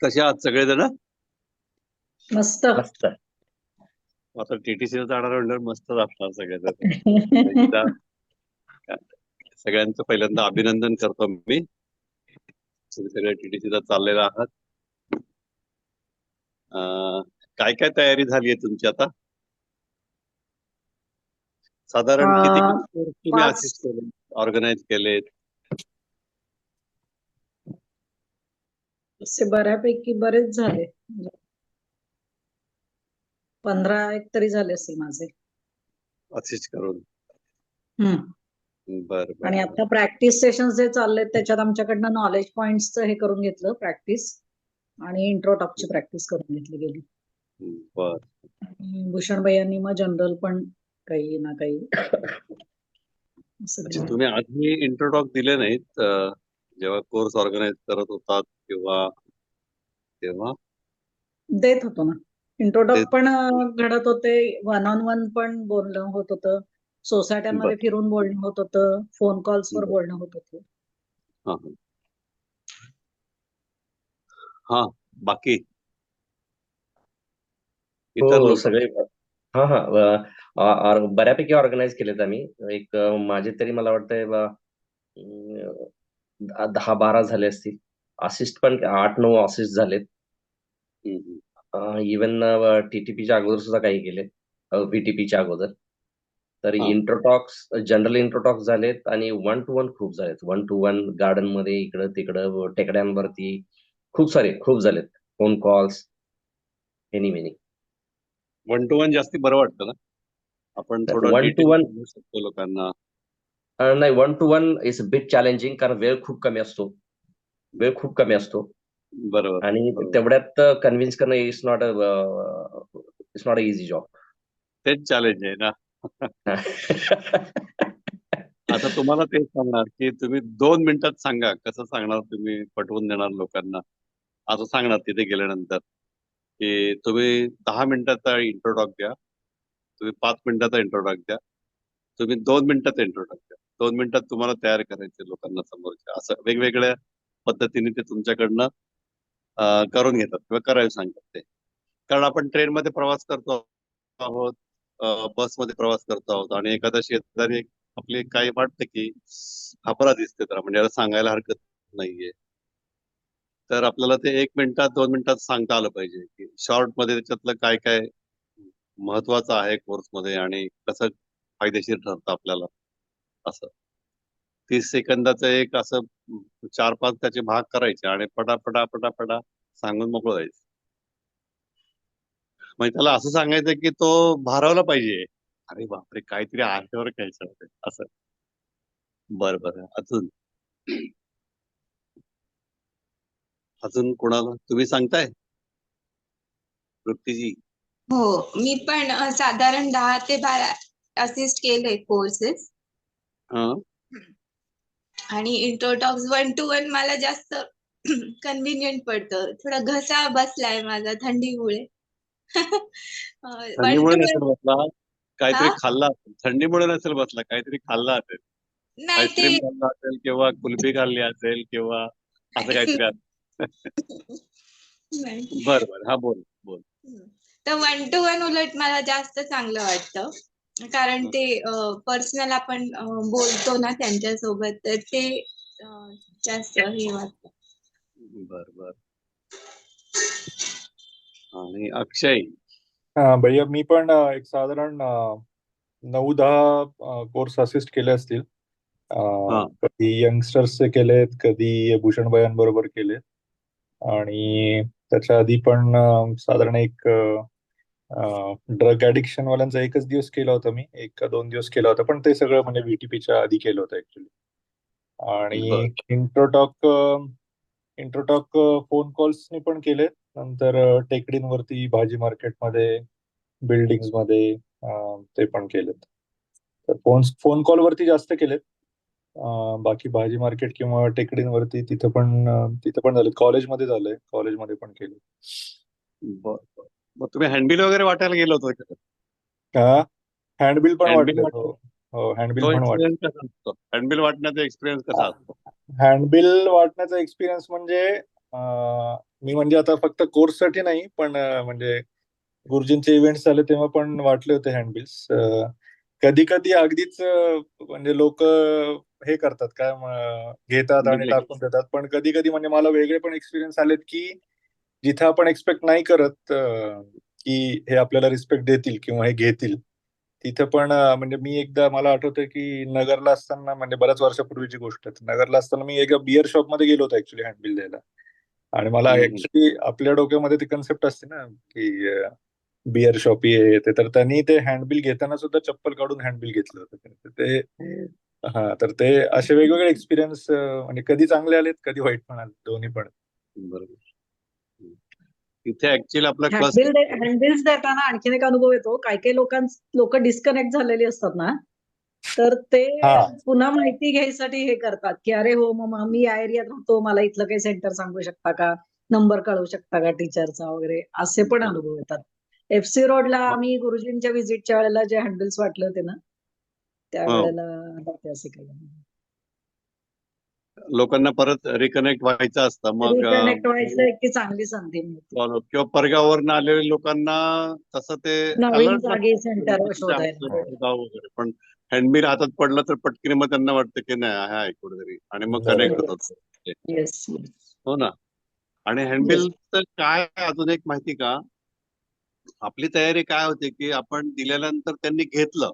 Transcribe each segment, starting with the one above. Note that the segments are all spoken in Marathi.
कशा आहात सगळेजण? मस्त. मस्त. आता टीटीसीला जाणार म्हणल्यावर मस्तच असणार सगळेजण. एकदा सगळ्यांचं पहिल्यांदा अभिनंदन करतो मी. तुम्ही सगळे टीटीसीला चाललेला आहात. काय काय तयारी झाली आहे तुमची आता? साधारण किती अं, किती course तुम्ही पाच असिस्ट केले, ऑर्गनाईज केलेत? असे बऱ्यापैकी बरेच झाले. 15 एक तरी झाले असतील माझे. असिस्ट करून? बर बर आणि बर. आता प्रॅक्टिस सेशन्स जे चालले त्याच्यात आमच्याकडनं नॉलेज पॉइंट्सचं हे करून घेतलं प्रॅक्टिस, आणि इंट्रो टॉकची प्रॅक्टिस करून घेतली गेली. बर. भूषण भैयांनी मग जनरल पण काही ना काही असं अच्छा, दिलं. तुम्ही आधी इंट्रोडॉक दिले नाहीत जेव्हा कोर्स ऑर्गनाईज करत होतात किंवा तेव्हा? देत होतो ना. इंट्रोडक्ट ते- पण घडत होते, वन ऑन वन पण बोलणं होत होतं, बर सोसायट्यांमध्ये फिरून बोलणं होत होतं, फोन कॉल्सवर बर. बोलणं होत होतं. हा हा. हा, बाकी इतर हो, लोक? सगळे. हा हा. बऱ्यापैकी ऑर्गनाईज केलेत आम्ही. एक माझे तरी मला वाटतंय 10-12 झाले असतील. असिस्ट पण 8-9 असिस्ट झालेत. हम्म. इवन टीटीपीच्या अगोदर सुद्धा काही केले, व्हीटीपीच्या अगोदर. तर हा. इंट्रोटॉक्स, जनरल इंट्रोटॉक्स झालेत आणि 1-to-1 खूप झालेत. 1-to-1 गार्डन मध्ये, इकडं तिकडं, टेकड्यांवरती खूप झालेत. Phone calls, any many. 1-to-1 जास्ती बरं वाटतं ना? आपण थोडं वन टू डिटेल वन सांगू शकतो लोकांना. नाही, 1-to-1 इज बिट चॅलेंजिंग, कारण वेळ खूप कमी असतो. बरोबर आणि बरोबर. तेवढ्यात कन्व्हिन्स करणं it's not a easy job. तेच चॅलेंज आहे ना. आता तुम्हाला तेच सांगणार की तुम्ही 2 मिनिटात सांगा, कसं सांगणार तुम्ही, पटवून देणार लोकांना. असं सांगणार तिथे गेल्यानंतर की तुम्ही 10 मिनिटाचा इंट्रोडॉक द्या, तुम्ही 5 मिनिटाचा इंट्रोडॉक द्या, तुम्ही 2 मिनिटाचा इंट्रोडॉक द्या. 2 मिनिटात तुम्हाला तयार करायचे लोकांना समोरच्या, असं वेगवेगळ्या पद्धतीने ते तुमच्याकडनं करून घेतात किंवा करायला सांगतात ते. कारण आपण ट्रेनमध्ये प्रवास करतो आहोत, बसमध्ये प्रवास करतो आहोत, आणि एखादा शेजारी आपली काही वाटतं की अपराध दिसते तर म्हणजे याला सांगायला हरकत नाहीये, तर आपल्याला ते 1 मिनिटात 2 मिनिटात सांगता आलं पाहिजे की शॉर्ट मध्ये त्याच्यातलं काय काय महत्वाचं आहे कोर्समध्ये आणि कसं फायदेशीर ठरतं आपल्याला. असं 30 सेकंदाचं एक असं 4-5 त्याचे भाग करायचे आणि पटापटा पटापटा सांगून मोकळं व्हायचं. म्हणजे त्याला असं सांगायचं की तो भारावला पाहिजे, अरे बापरे काहीतरी आहे बरं का ह्याच्यामध्ये, असं. बरं बरं. अजून अजून कोणाला तुम्ही सांगताय, तृप्तीजी? हो, मी पण साधारण 10 ते 12 असिस्ट केले कोर्सेस. हा. आणि इंट्रोटॉक्स 1-to-1 मला जास्त कन्व्हिनियंट पडतं. थोडा घसा बसलाय माझा थंडीमुळे. वन थंडीमुळे टू वन. नसेल बसला, हा, काहीतरी खाल्ला असेल. थंडीमुळे नसेल बसला, काहीतरी खाल्ला असेल. नाही ते आईस्क्रीम खाल्ला असेल किंवा कुल्फी खाल्ली असेल किंवा असं काहीतरी असेल. नाही. बरं बरं, हा बोल बोल. तर 1-to-1 उलट मला जास्त चांगलं वाटतं, कारण हं. ते पर्सनल आपण बोलतो ना त्यांच्यासोबत, तर ते जास्त हे वाटतं. बरं बरं. आणि अक्षय? भैया मी पण एक साधारण 9-10 कोर्स असिस्ट केले असतील. हा. कधी यंगस्टर्सचे केलेत, कधी भूषणभाईंबरोबर केलेत, आणि त्याच्या आधी पण साधारण एक ड्रग ऍडिक्शन वाल्यांचा एकच दिवस केला होता मी, 1 का 2 दिवस केला होता, पण ते सगळं म्हणजे व्हीटीपीच्या आधी केलं होतं ऍक्च्युली. बर. आणि इंट्रोटॉक फोन कॉल्सने पण केलेत. नंतर टेकडींवरती, भाजी मार्केटमध्ये, बिल्डिंग्स मध्ये ते पण केलेत. तर फोन कॉलवरती जास्त केलेत. बाकी भाजी मार्केट किंवा टेकडींवरती तिथं पण झाले. कॉलेजमध्ये झालंय, कॉलेजमध्ये पण केले. बर बर. मग तुम्ही हँडबिल वगैरे वाटायला गेलो होतो का? हँडबिल पण हँडबिल वाटलेत. वाट हो हो, हँडबिल तो पण एक्सपिरियन्स वाटले. कसा असतो, हँडबिल वाटण्याचा एक्सपिरियन्स कसा असतो? हँडबिल वाटण्याचा एक्सपिरियन्स म्हणजे मी म्हणजे आता फक्त कोर्ससाठी नाही, पण म्हणजे गुरुजींचे इव्हेंट्स झाले तेव्हा पण वाटले होते हँडबिल्स. कधी कधी अगदीच म्हणजे लोक हे करतात काय घेतात आणि Neglect. टाकून देतात, पण कधी कधी म्हणजे मला वेगळे पण एक्सपिरियन्स आलेत की जिथे आपण एक्सपेक्ट नाही करत की हे आपल्याला रिस्पेक्ट देतील किंवा हे घेतील, तिथे पण म्हणजे मी एकदा मला आठवतंय की नगरला असताना, म्हणजे बऱ्याच वर्षापूर्वीची गोष्ट आहे, नगरला असताना मी एका बिअर शॉप मध्ये गेलो होतो ऍक्च्युली हँडबिल द्यायला. आणि मला हम्म. ऍक्च्युली आपल्या डोक्यामध्ये ती कन्सेप्ट असते ना की बिअर शॉप हे ते, तर त्यांनी ते हँडबिल घेताना सुद्धा चप्पल काढून हँडबिल घेतलं होतं. तर ते हा, तर ते असे वेगवेगळे एक्सपिरियन्स म्हणजे कधी चांगले आलेत, कधी वाईट पण आले, दोन्ही पण. बरोबर. इथे ऍक्च्युअली आपला क्लास हँडबिल्स देताना आणखीन एक अनुभव येतो. काही काही लोक डिस्कनेक्ट झालेली असतात ना, तर ते हा. पुन्हा माहिती घ्यायसाठी हे करतात की अरे हो मग मी या एरियात राहतो, मला इथलं काही सेंटर सांगू शकता का, नंबर कळवू शकता का टीचरचा वगैरे, असे पण अनुभव येतात. FC रोडला आम्ही गुरुजींच्या व्हिजिटच्या वेळेला जे हँडबिल्स वाटले होते ना, त्यावेळेला होते असे काही लोकांना परत रिकनेक्ट व्हायचं असतं, मग रिकनेक्ट व्हायचं एक ती चांगली संधी मिळते. किंवा परगावावरून आलेल्या लोकांना तसं ते नवीन अलर्ट जागी सेंटर शोधायला. वगैरे, पण हँडबिल हातात पडलं तर पटकन मग त्यांना वाटतं की नाही आहे कुठेतरी, आणि मग कनेक्ट होतात. येस. हो ना. आणि हँडबिल तर काय अजून एक माहिती का, आपली तयारी काय होते की आपण दिल्यानंतर त्यांनी घेतलं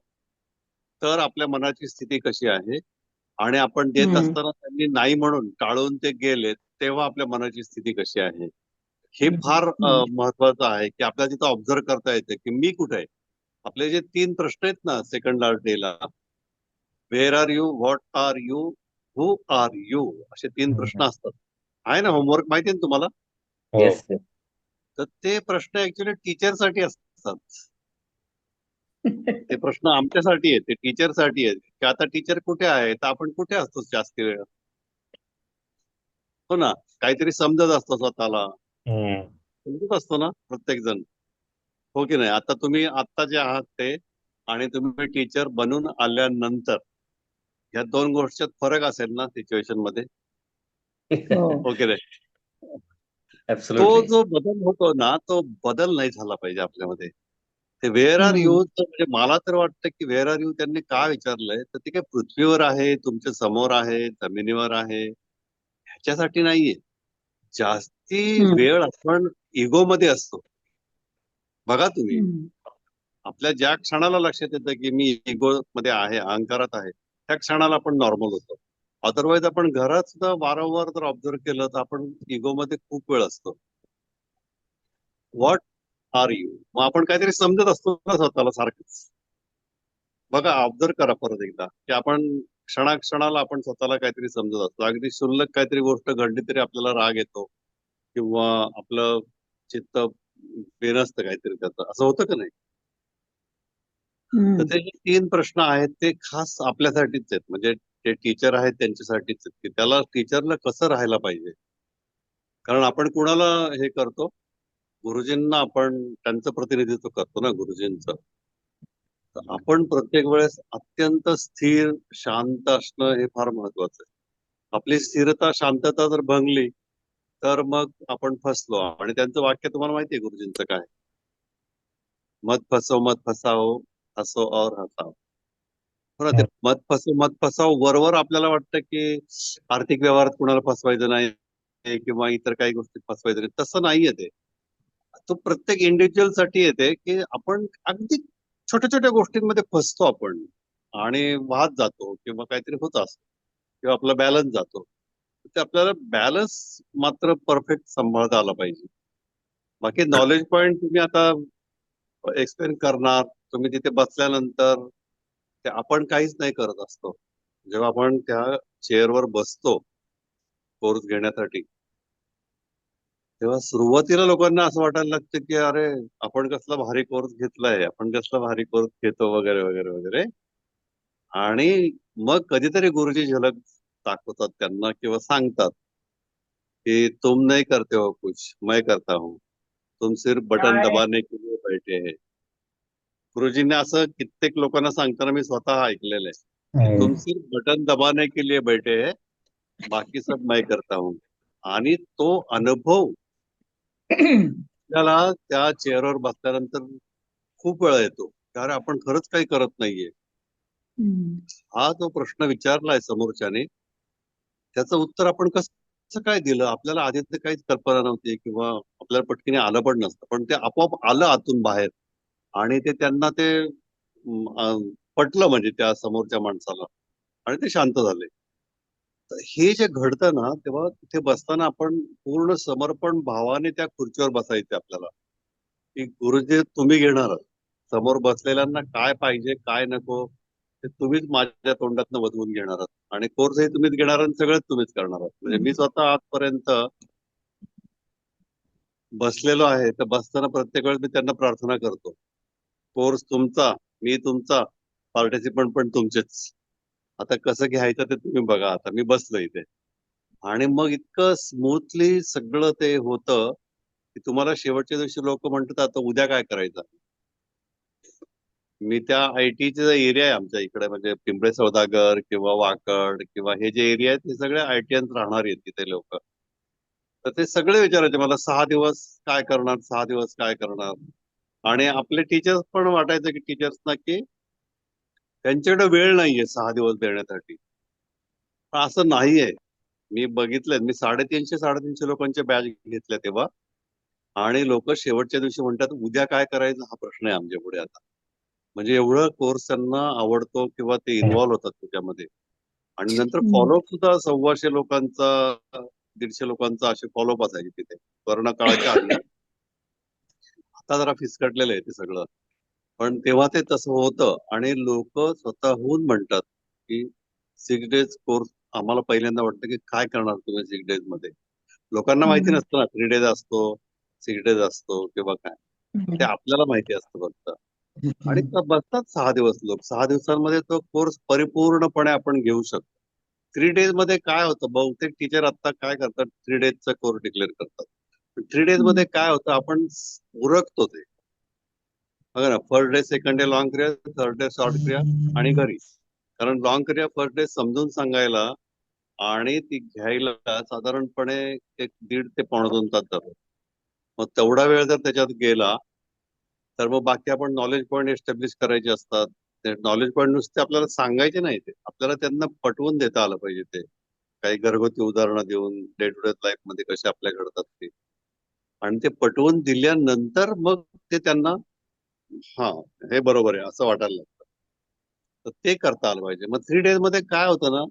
तर आपल्या मनाची स्थिती कशी आहे, आणि आपण देत असताना त्यांनी नाही म्हणून टाळून ते गेले तेव्हा आपल्या मनाची स्थिती कशी आहे, हे फार महत्वाचं आहे की आपल्याला तिथं ऑब्झर्व करता येतं की मी कुठे आहे. आपले जे 3 प्रश्न आहेत ना सेकंड डेला, where are you, what are you, who are you, असे 3 प्रश्न असतात. आहे ना, होमवर्क माहिती आहे ना तुम्हाला. हो. येस. तर ते प्रश्न ऍक्च्युली टीचरसाठी असतात. ते प्रश्न आमच्यासाठी आहेत, ते टीचरसाठी आहेत की आता टीचर कुठे आहे, तर आपण कुठे असतो जास्ती वेळ. हो ना. काहीतरी समजत असतो स्वतःला, समजत असतो ना प्रत्येक जण. हो की नाही. आता तुम्ही आता जे आहात ते आणि तुम्ही टीचर बनून आल्यानंतर या 2 गोष्टीत फरक असेल ना सिच्युएशन मध्ये. हो की नाही. तो ऍब्सोल्युटली. जो बदल होतो ना, तो बदल नाही झाला पाहिजे आपल्यामध्ये. ते वेअर आर यू, म्हणजे मला तर वाटतं की वेअर आर यू त्यांनी का विचारलंय, तर ते काय पृथ्वीवर आहे, तुमच्या समोर आहे, जमिनीवर आहे, ह्याच्यासाठी नाहीये. जास्ती वेळ आपण इगो मध्ये असतो. बघा तुम्ही, आपल्या ज्या क्षणाला लक्षात येतं की मी इगो मध्ये आहे, अहंकारात आहे, त्या क्षणाला आपण नॉर्मल होतो. अदरवाईज आपण घरात सुद्धा वारंवार जर ऑब्झर्व केलं तर आपण इगो मध्ये खूप वेळ असतो. व्हॉट आर यू, मग आपण काहीतरी समजत असतो ना स्वतःला सारखंच. बघा, ऑब्झर्व करा परत एकदा की आपण क्षणाक्षणाला आपण स्वतःला काहीतरी समजत असतो. अगदी क्षुल्लक काहीतरी गोष्ट घडली तरी आपल्याला राग येतो किंवा आपलं चित्त बेनसतं काहीतरी त्याचं, असं होतं का नाही. तर ते जे 3 प्रश्न आहेत ते खास आपल्यासाठीच आहेत, म्हणजे ते टीचर आहेत त्यांच्यासाठीच आहेत की त्याला टीचरला कसं राहायला पाहिजे. कारण आपण कुणाला हे करतो, गुरुजींना आपण त्यांचं प्रतिनिधित्व करतो ना गुरुजींचं. तर आपण प्रत्येक वेळेस अत्यंत स्थिर शांत असणं हे फार महत्वाचं आहे. आपली स्थिरता शांतता जर भंगली तर मग आपण फसलो. आणि त्यांचं वाक्य तुम्हाला माहितीये गुरुजींचं काय, मत फसो मत फसाओ, हसो और हसाओ. हो ना. ते मत फसाओ वरवर आपल्याला वाटतं की आर्थिक व्यवहारात कुणाला फसवायचं नाही किंवा इतर काही गोष्टी फसवायचं नाही, तसं नाहीये ते. तो प्रत्येक इंडिव्हिज्युअल साठी येते की आपण अगदी छोट्या छोट्या गोष्टींमध्ये फसतो आपण आणि वाहत जातो किंवा काहीतरी होत असतं किंवा आपला बॅलन्स जातो. ते आपल्याला बॅलन्स मात्र परफेक्ट सांभाळता आला पाहिजे. बाकी नॉलेज पॉइंट तुम्ही आता एक्सप्लेन करणार, तुम्ही तिथे बसल्यानंतर ते आपण काहीच नाही करत असतो. जेव्हा आपण त्या चेअरवर बसतो कोर्स घेण्यासाठी, तेव्हा सुरुवातीला लोकांना असं वाटायला लागतं की अरे आपण कसला भारी कोर्स घेतलाय, आपण कसला भारी कोर्स घेतो वगैरे वगैरे वगैरे. आणि मग कधीतरी गुरुजी झलक दाखवतात त्यांना किंवा सांगतात कि तुम नहीं करते हो कुछ, मैं करता हूँ, तुम सिर्फ बटन दबाने के लिए बैठे हैं. गुरुजींनी असं कित्येक लोकांना सांगताना मी स्वतः ऐकलेलं आहे. तुम सिर्फ बटन दबाने के लिए बैठे हैं, बाकी सब मैं करता हूँ. आणि तो अनुभव आपल्याला त्या चेअरवर बसल्यानंतर खूप वेळा येतो, की अरे आपण खरंच काही करत नाहीये. हा जो प्रश्न विचारलाय समोरच्याने, त्याचं उत्तर आपण कसं काय दिलं? आपल्याला आधी तर काहीच कल्पना नव्हती किंवा आपल्याला पटकीने आलं पण नसतं. पण ते आपोआप आलं आतून बाहेर आणि ते त्यांना ते पटलं म्हणजे त्या समोरच्या माणसाला आणि ते शांत झाले. तर हे जे घडतं ना, तेव्हा तिथे बसताना आपण पूर्ण समर्पण भावाने त्या खुर्चीवर बसायचे आपल्याला, की गुरुजी तुम्ही घेणार आहात. समोर बसलेल्यांना काय पाहिजे, काय नको ते तुम्हीच माझ्या तोंडातनं वदवून घेणार आहात आणि कोर्सही तुम्हीच घेणार आणि सगळंच तुम्हीच करणार आहात. म्हणजे मी स्वतः आजपर्यंत बसलेलो आहे, तर बसताना प्रत्येक वेळेस मी त्यांना प्रार्थना करतो. कोर्स तुमचा, मी तुमचा, पार्टिसिपंट पण तुमचेच. आता कसं घ्यायचं ते तुम्ही बघा. आता मी बसलो इथे आणि मग इतकं स्मूथली सगळं ते होतं, की तुम्हाला शेवटच्या दिवशी लोक म्हणतात आता उद्या काय करायचं. मी त्या आयटीचा एरिया आहे आमच्या इकडे म्हणजे पिंपळे सौदागर किंवा वाकड किंवा हे जे एरिया आहेत ते सगळे आयटीएन राहणार आहेत तिथे लोक. तर ते सगळे विचारायचे मला 6 दिवस काय करणार, 6 दिवस काय करणार. आणि आपले टीचर्स पण वाटायचं की टीचर्सना की त्यांच्याकडे वेळ नाहीये 6 दिवस देण्यासाठी. पण असं नाहीये. मी बघितलंय, मी 350 लोकांचे बॅच घेतल्या तेव्हा आणि लोक शेवटच्या दिवशी म्हणतात उद्या काय करायचं हा प्रश्न आहे आमच्या पुढे आता. म्हणजे एवढं कोर्स त्यांना आवडतो किंवा ते इन्व्हॉल्व्ह होतात त्याच्यामध्ये. आणि नंतर फॉलोअप सुद्धा 125 लोकांचा 150 लोकांचा असे फॉलोअप असायचे तिथे कोरोना काळाच्या आधी. आता जरा फिसकटलेलं आहे ते सगळं. पण तेव्हा ते तसं होतं आणि लोक स्वतःहून म्हणतात की 6 डेज कोर्स आम्हाला पहिल्यांदा वाटतं की काय करणार तुम्ही 6 डेज मध्ये. लोकांना माहिती नसतं ना 3 डेज असतो, 6 डेज असतो किंवा काय. ते आपल्याला माहिती असतं फक्त. आणि बसतात 6 दिवस लोक. 6 दिवसांमध्ये तो कोर्स परिपूर्णपणे आपण घेऊ शकतो. 3 डेज मध्ये काय होतं बहुतेक टीचर आता काय करतात 3 डेजचा कोर्स डिक्लेअर करतात. 3 डेज मध्ये काय होतं आपण उरकतो ते. बघा ना first day, second day long क्रिया, थर्ड डे शॉर्ट क्रिया आणि घरी. कारण लॉंग क्रिया फर्स्ट डे समजून सांगायला आणि ती घ्यायला साधारणपणे 1.5 ते 2.25 तास जातो. मग तेवढा वेळ जर त्याच्यात गेला तर मग बाकी आपण नॉलेज पॉईंट एस्टॅब्लिश करायचे असतात. ते नॉलेज पॉईंट नुसते आपल्याला सांगायचे नाही ते आपल्याला त्यांना पटवून देता आलं पाहिजे ते. काही घरगुती उदाहरणं देऊन डे टू डे लाईफ मध्ये कसे आपल्या घडतात ते आणि ते पटवून दिल्यानंतर मग ते त्यांना हा हे बरोबर आहे असं वाटायला लागतं. तर ते करता आलं पाहिजे. मग 3 डेज मध्ये काय होतं ना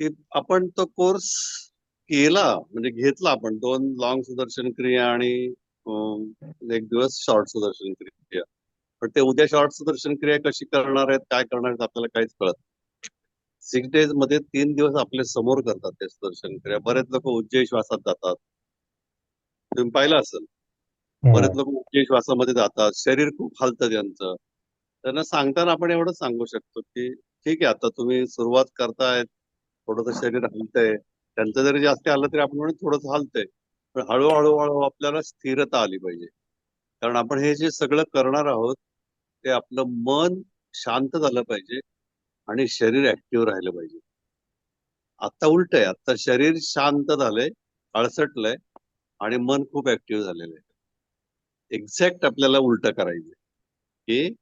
की आपण तो कोर्स केला म्हणजे घेतला आपण 2 लॉंग सुदर्शन क्रिया आणि 1 दिवस शॉर्ट सुदर्शन क्रिया. पण ते उद्या शॉर्ट सुदर्शन क्रिया कशी करणार आहेत काय करणार आहेत आपल्याला काहीच कळत. 6 डेज मध्ये 3 दिवस आपल्या समोर करतात ते सुदर्शन क्रिया. बरेच लोक उज्जयी श्वासात जातात. तुम्ही पाहिलं असेल. बरेच लोक उज्जयी श्वासामध्ये जातात. शरीर खूप हलतं त्यांचं. त्यांना सांगताना आपण एवढंच सांगू शकतो की ठीक आहे आता तुम्ही सुरुवात करतायत थोडंसं शरीर हलतंय. त्यांचं जरी जास्त हल्लं तरी आपण म्हणून थोडंसं हलतंय. पण हळूहळू हळू आपल्याला स्थिरता आली पाहिजे. कारण आपण हे जे सगळं करणार आहोत ते आपलं मन शांत झालं पाहिजे आणि शरीर ऍक्टिव्ह राहिलं पाहिजे. आता उलट आहे. आता शरीर शांत झालंय, अळसटलंय आणि मन खूप ऍक्टिव्ह झालेलं आहे. एक्झॅक्ट आपल्याला उलट करायचंय की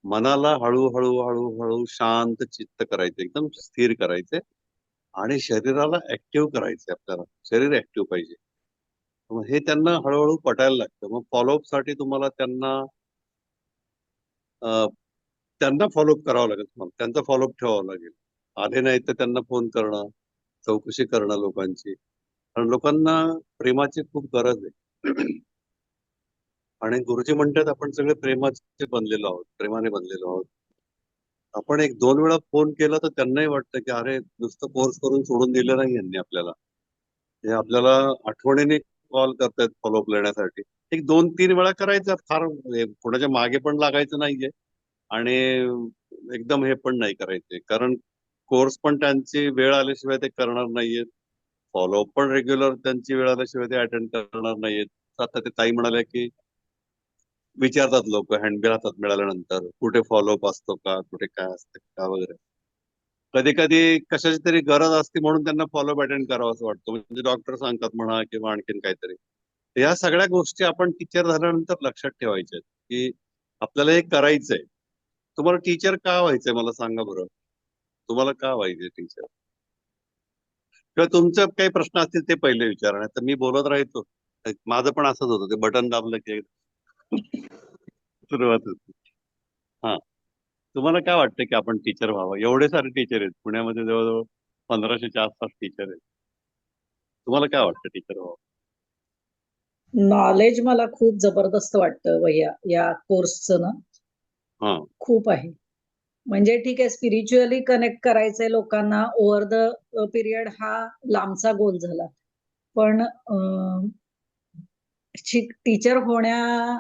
मनाला हळूहळू हळूहळू शांत चित्त करायचं एकदम स्थिर करायचंय आणि शरीराला ऍक्टिव्ह करायचंय आपल्याला. शरीर ऍक्टिव्ह पाहिजे. मग हे त्यांना हळूहळू पटायला लागतं. मग फॉलोअप साठी तुम्हाला अं, त्यांना फॉलोअप करावं लागेल तुम्हाला. त्यांचा फॉलोअप ठेवावा लागेल. आले नाही तर त्यांना फोन करणं, चौकशी करणं लोकांची. कारण लोकांना प्रेमाची खूप गरज आहे. आणि गुरुजी म्हणतात आपण सगळे प्रेमाचे बनलेलो आहोत, प्रेमाने बनलेलो आहोत. आपण 1-2 वेळा फोन केला तर त्यांनाही वाटतं की अरे नुसतं कोर्स करून सोडून दिलं नाही यांनी आपल्याला. हे आपल्याला आठवणीने कॉल करतायत फॉलोअप लेण्यासाठी. 1-2-3 वेळा करायचं फार कोणाच्या मागे पण लागायचं नाहीये आणि एकदम हे पण नाही करायचे. कारण कोर्स पण त्यांची वेळ आल्याशिवाय ते करणार नाहीयेत. फॉलोअप पण रेग्युलर त्यांची वेळ आल्याशिवाय ते अटेंड करणार नाहीयेत. आता ते ताई म्हणाल्या की विचारतात लोक हँडबिल हातात मिळाल्यानंतर कुठे फॉलोअप असतो का, कुठे काय असतं का वगैरे. कधी कधी कशाची तरी गरज असते म्हणून त्यांना फॉलोअप अटेंड करावं असं वाटतं, म्हणजे डॉक्टर सांगतात म्हणा किंवा आणखीन काहीतरी. तर या सगळ्या गोष्टी आपण टीचर झाल्यानंतर लक्षात ठेवायच्या आहेत, की आपल्याला हे करायचंय. तुम्हाला टीचर का व्हायचंय मला सांगा बरं. तुम्हाला का व्हायचंय टीचर, किंवा तुमचे काही प्रश्न असतील ते पहिले विचारा, नाही तर मी बोलत राहायचो. माझं पण असंच होतं, ते बटन दाबलं की सुरुवात होती. हा, तुम्हाला काय वाटतं की आपण टीचर व्हावं? एवढे सारे टीचर आहेत पुण्यामध्ये, जवळजवळ 1500च्या आसपास टीचर आहेत. तुम्हाला काय वाटतं टीचर व्हावं? नॉलेज मला खूप जबरदस्त वाटतं भैया या कोर्सचं ना, हा, खूप आहे. म्हणजे ठीक आहे, स्पिरिच्युअली कनेक्ट करायचंय लोकांना ओव्हर द पिरियड, हा लांबचा गोल झाला. पण टीचर होण्या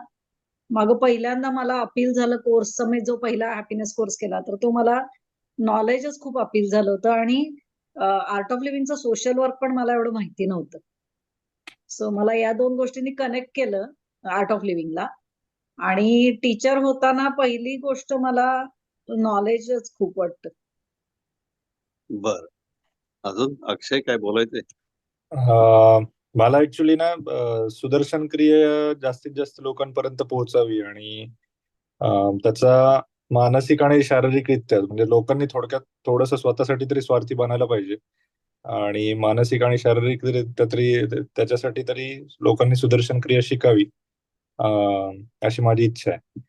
मागं पहिल्यांदा मला अपील झालं कोर्सचं. मी जो पहिला हॅपीनेस कोर्स केला तर तो मला नॉलेजच खूप अपील झालं होतं. आणि आर्ट ऑफ लिव्हिंगचं सोशल वर्क पण मला एवढं माहिती नव्हतं. सो मला या दोन गोष्टींनी कनेक्ट केलं आर्ट ऑफ लिव्हिंगला. आणि टीचर होताना पहिली गोष्ट मला नॉलेजच खूप वाटतं. बर. अजून अक्षय काय बोलायचंय? मला ऍक्च्युली ना सुदर्शन क्रिया जास्तीत जास्त लोकांपर्यंत पोहोचावी आणि त्याचा मानसिक आणि शारीरिकरित्या म्हणजे लोकांनी थोडक्यात थोडंसं स्वतःसाठी तरी स्वार्थी बनायला पाहिजे आणि मानसिक आणि शारीरिकरित्या तरी त्याच्यासाठी तरी लोकांनी सुदर्शन क्रिया शिकावी, अशी माझी इच्छा आहे.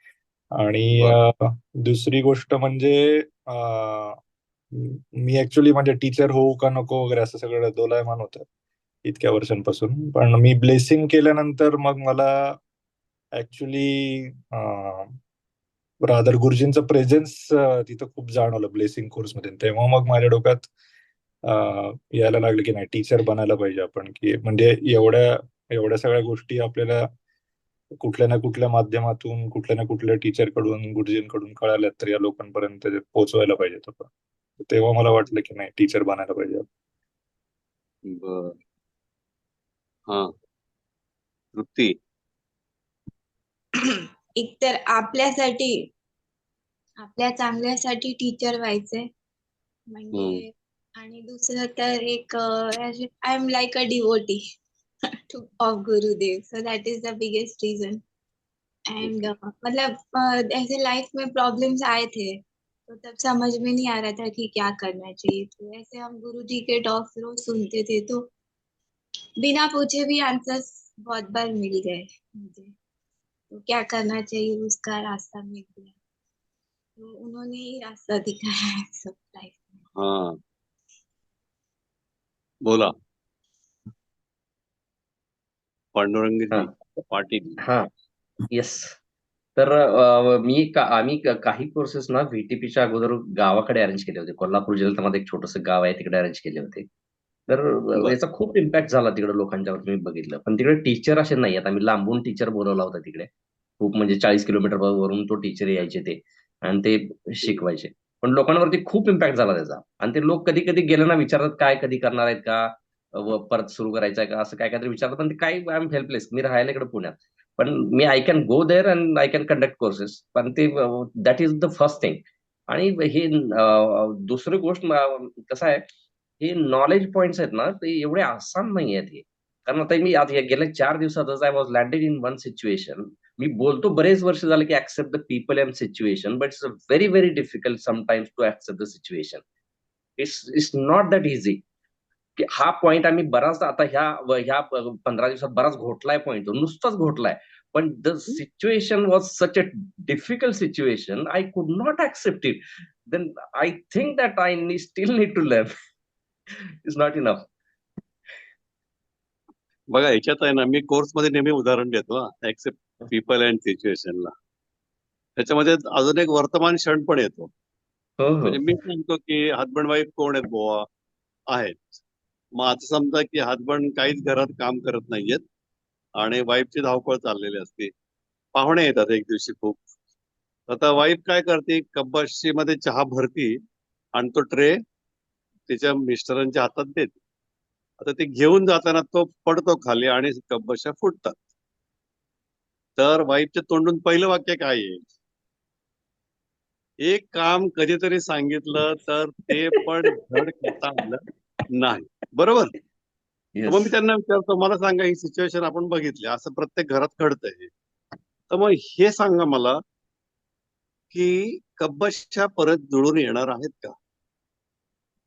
आणि बर. दुसरी गोष्ट म्हणजे अं, मी ऍक्च्युली म्हणजे टीचर होऊ का नको वगैरे असं सगळं दोलायमान होतं इतक्या वर्षांपासून. पण मी ब्लेसिंग केल्यानंतर मग मला ऍक्च्युली रादर गुरुजींचं प्रेझेन्स तिथं खूप जाणवलं ब्लेसिंग कोर्समध्ये. तेव्हा मग माझ्या डोक्यात यायला लागलं की नाही, टीचर बनायला पाहिजे आपण, की म्हणजे एवढ्या एवढ्या सगळ्या गोष्टी आपल्याला कुठल्या ना कुठल्या माध्यमातून कुठल्या ना कुठल्या टीचरकडून गुरुजींकडून कळाल्यात, तर या लोकांपर्यंत ते पोहोचवायला पाहिजेत आपण. तेव्हा मला वाटलं की नाही, टीचर बनायला पाहिजे. बर. हा, तृप्ती. एकतर आपल्यासाठी आपल्या चांगल्यासाठी टीचर व्हायचंय म्हणजे. आणि दुसरं तर एक I am like a devotee of Gurudev, so that is the biggest reason. And मतलब ऐसे लाइफ में प्रॉब्लम्स आए थे तो तब समझ में नहीं आ रहा था कि क्या करना चाहिए, तो ऐसे हम गुरुजी के टॉक्स रोज सुनते थे तो बिना पूछे भी आंसर्स बहुत बार मिल गए मुझे, तो क्या करना चाहिए उसका रास्ता मिल गया, तो उन्होंने ही रास्ता दिखाया है सब लाइफ में. हा, बोला. पांडुरंगजी पाटील. हा, येस. तर आम्ही काही कोर्सेस ना व्हीटीपीच्या अगोदर गावाकडे अरेंज केले होते. कोल्हापूर जिल्ह्यामध्ये एक छोटंसं गाव आहे, तिकडे अरेंज केले होते. तर बर. याचा खूप इम्पॅक्ट झाला तिकडे लोकांच्यावर, मी बघितलं. पण तिकडे टीचर असे नाही आहेत. आम्ही लांबून टीचर बोलवला होता तिकडे. खूप म्हणजे 40 किलोमीटर वरून तो टीचर यायचे ते आणि ते शिकवायचे. पण लोकांवरती खूप इम्पॅक्ट झाला त्याचा. आणि ते लोक कधी कधी गेले ना विचारतात काय कधी करणार आहेत का, व परत सुरू करायचं आहे का, असं काय काहीतरी विचारतात. पण ते काय, आय एम हेल्पलेस. मी राहायला इकडे पुण्यात, पण मी I can go there and I can conduct courses. पण ते that is the first thing. आणि हे दुसरी गोष्ट कसं आहे, हे नॉलेज पॉइंट्स आहेत ना, ते एवढे आसान नाही आहेत हे. कारण आता मी आज गेल्या 4 दिवसातच I was landed in one situation. मी बोलतो बरेच वर्ष झाले की accept the people and situation, but it's very very difficult sometimes to accept the situation. It's not that easy. की हा पॉइंट आम्ही बराच आता ह्या 15 दिवसात बराच घोटलाय पॉइंट, नुसताच घोटलाय. पण the situation was such a difficult situation, I could not accept it. Then I think that I still need to live. It's not enough. बघा, याच्यात आहे ना, मी कोर्स मध्ये नेहमी उदाहरण देतो, ऍक्सेप्ट पीपल अँड सिच्युएशनला. त्याच्यामध्ये अजून एक वर्तमान क्षण पण येतो. हो हो म्हणजे मी सांगतो की हजबंड वाईफ कोण आहेत बुवा, आहेत. मग आता समजा की हजबंड काहीच घरात काम करत नाहीयेत आणि वाईफची धावपळ चाललेली असते. पाहुणे येतात एक दिवशी खूप. आता वाईफ काय करते, कब्बाशी मध्ये चहा भरती आणि तो ट्रे तिच्या मिस्टरांच्या हातात देते. आता ते घेऊन जाताना तो पडतो खाली आणि कब्बशा फुटतात. तर वाईफच्या तोंडून पहिलं वाक्य काय आहे? एक काम कधीतरी सांगितलं तर ते पण धड करता आलं नाही. बरोबर? तर मग मी येस. त्यांना विचारतो, मला सांगा ही सिच्युएशन आपण बघितली, असं प्रत्येक घरात घडतंय. तर मग हे सांगा मला, की कब्बशा परत जुळून येणार आहेत का?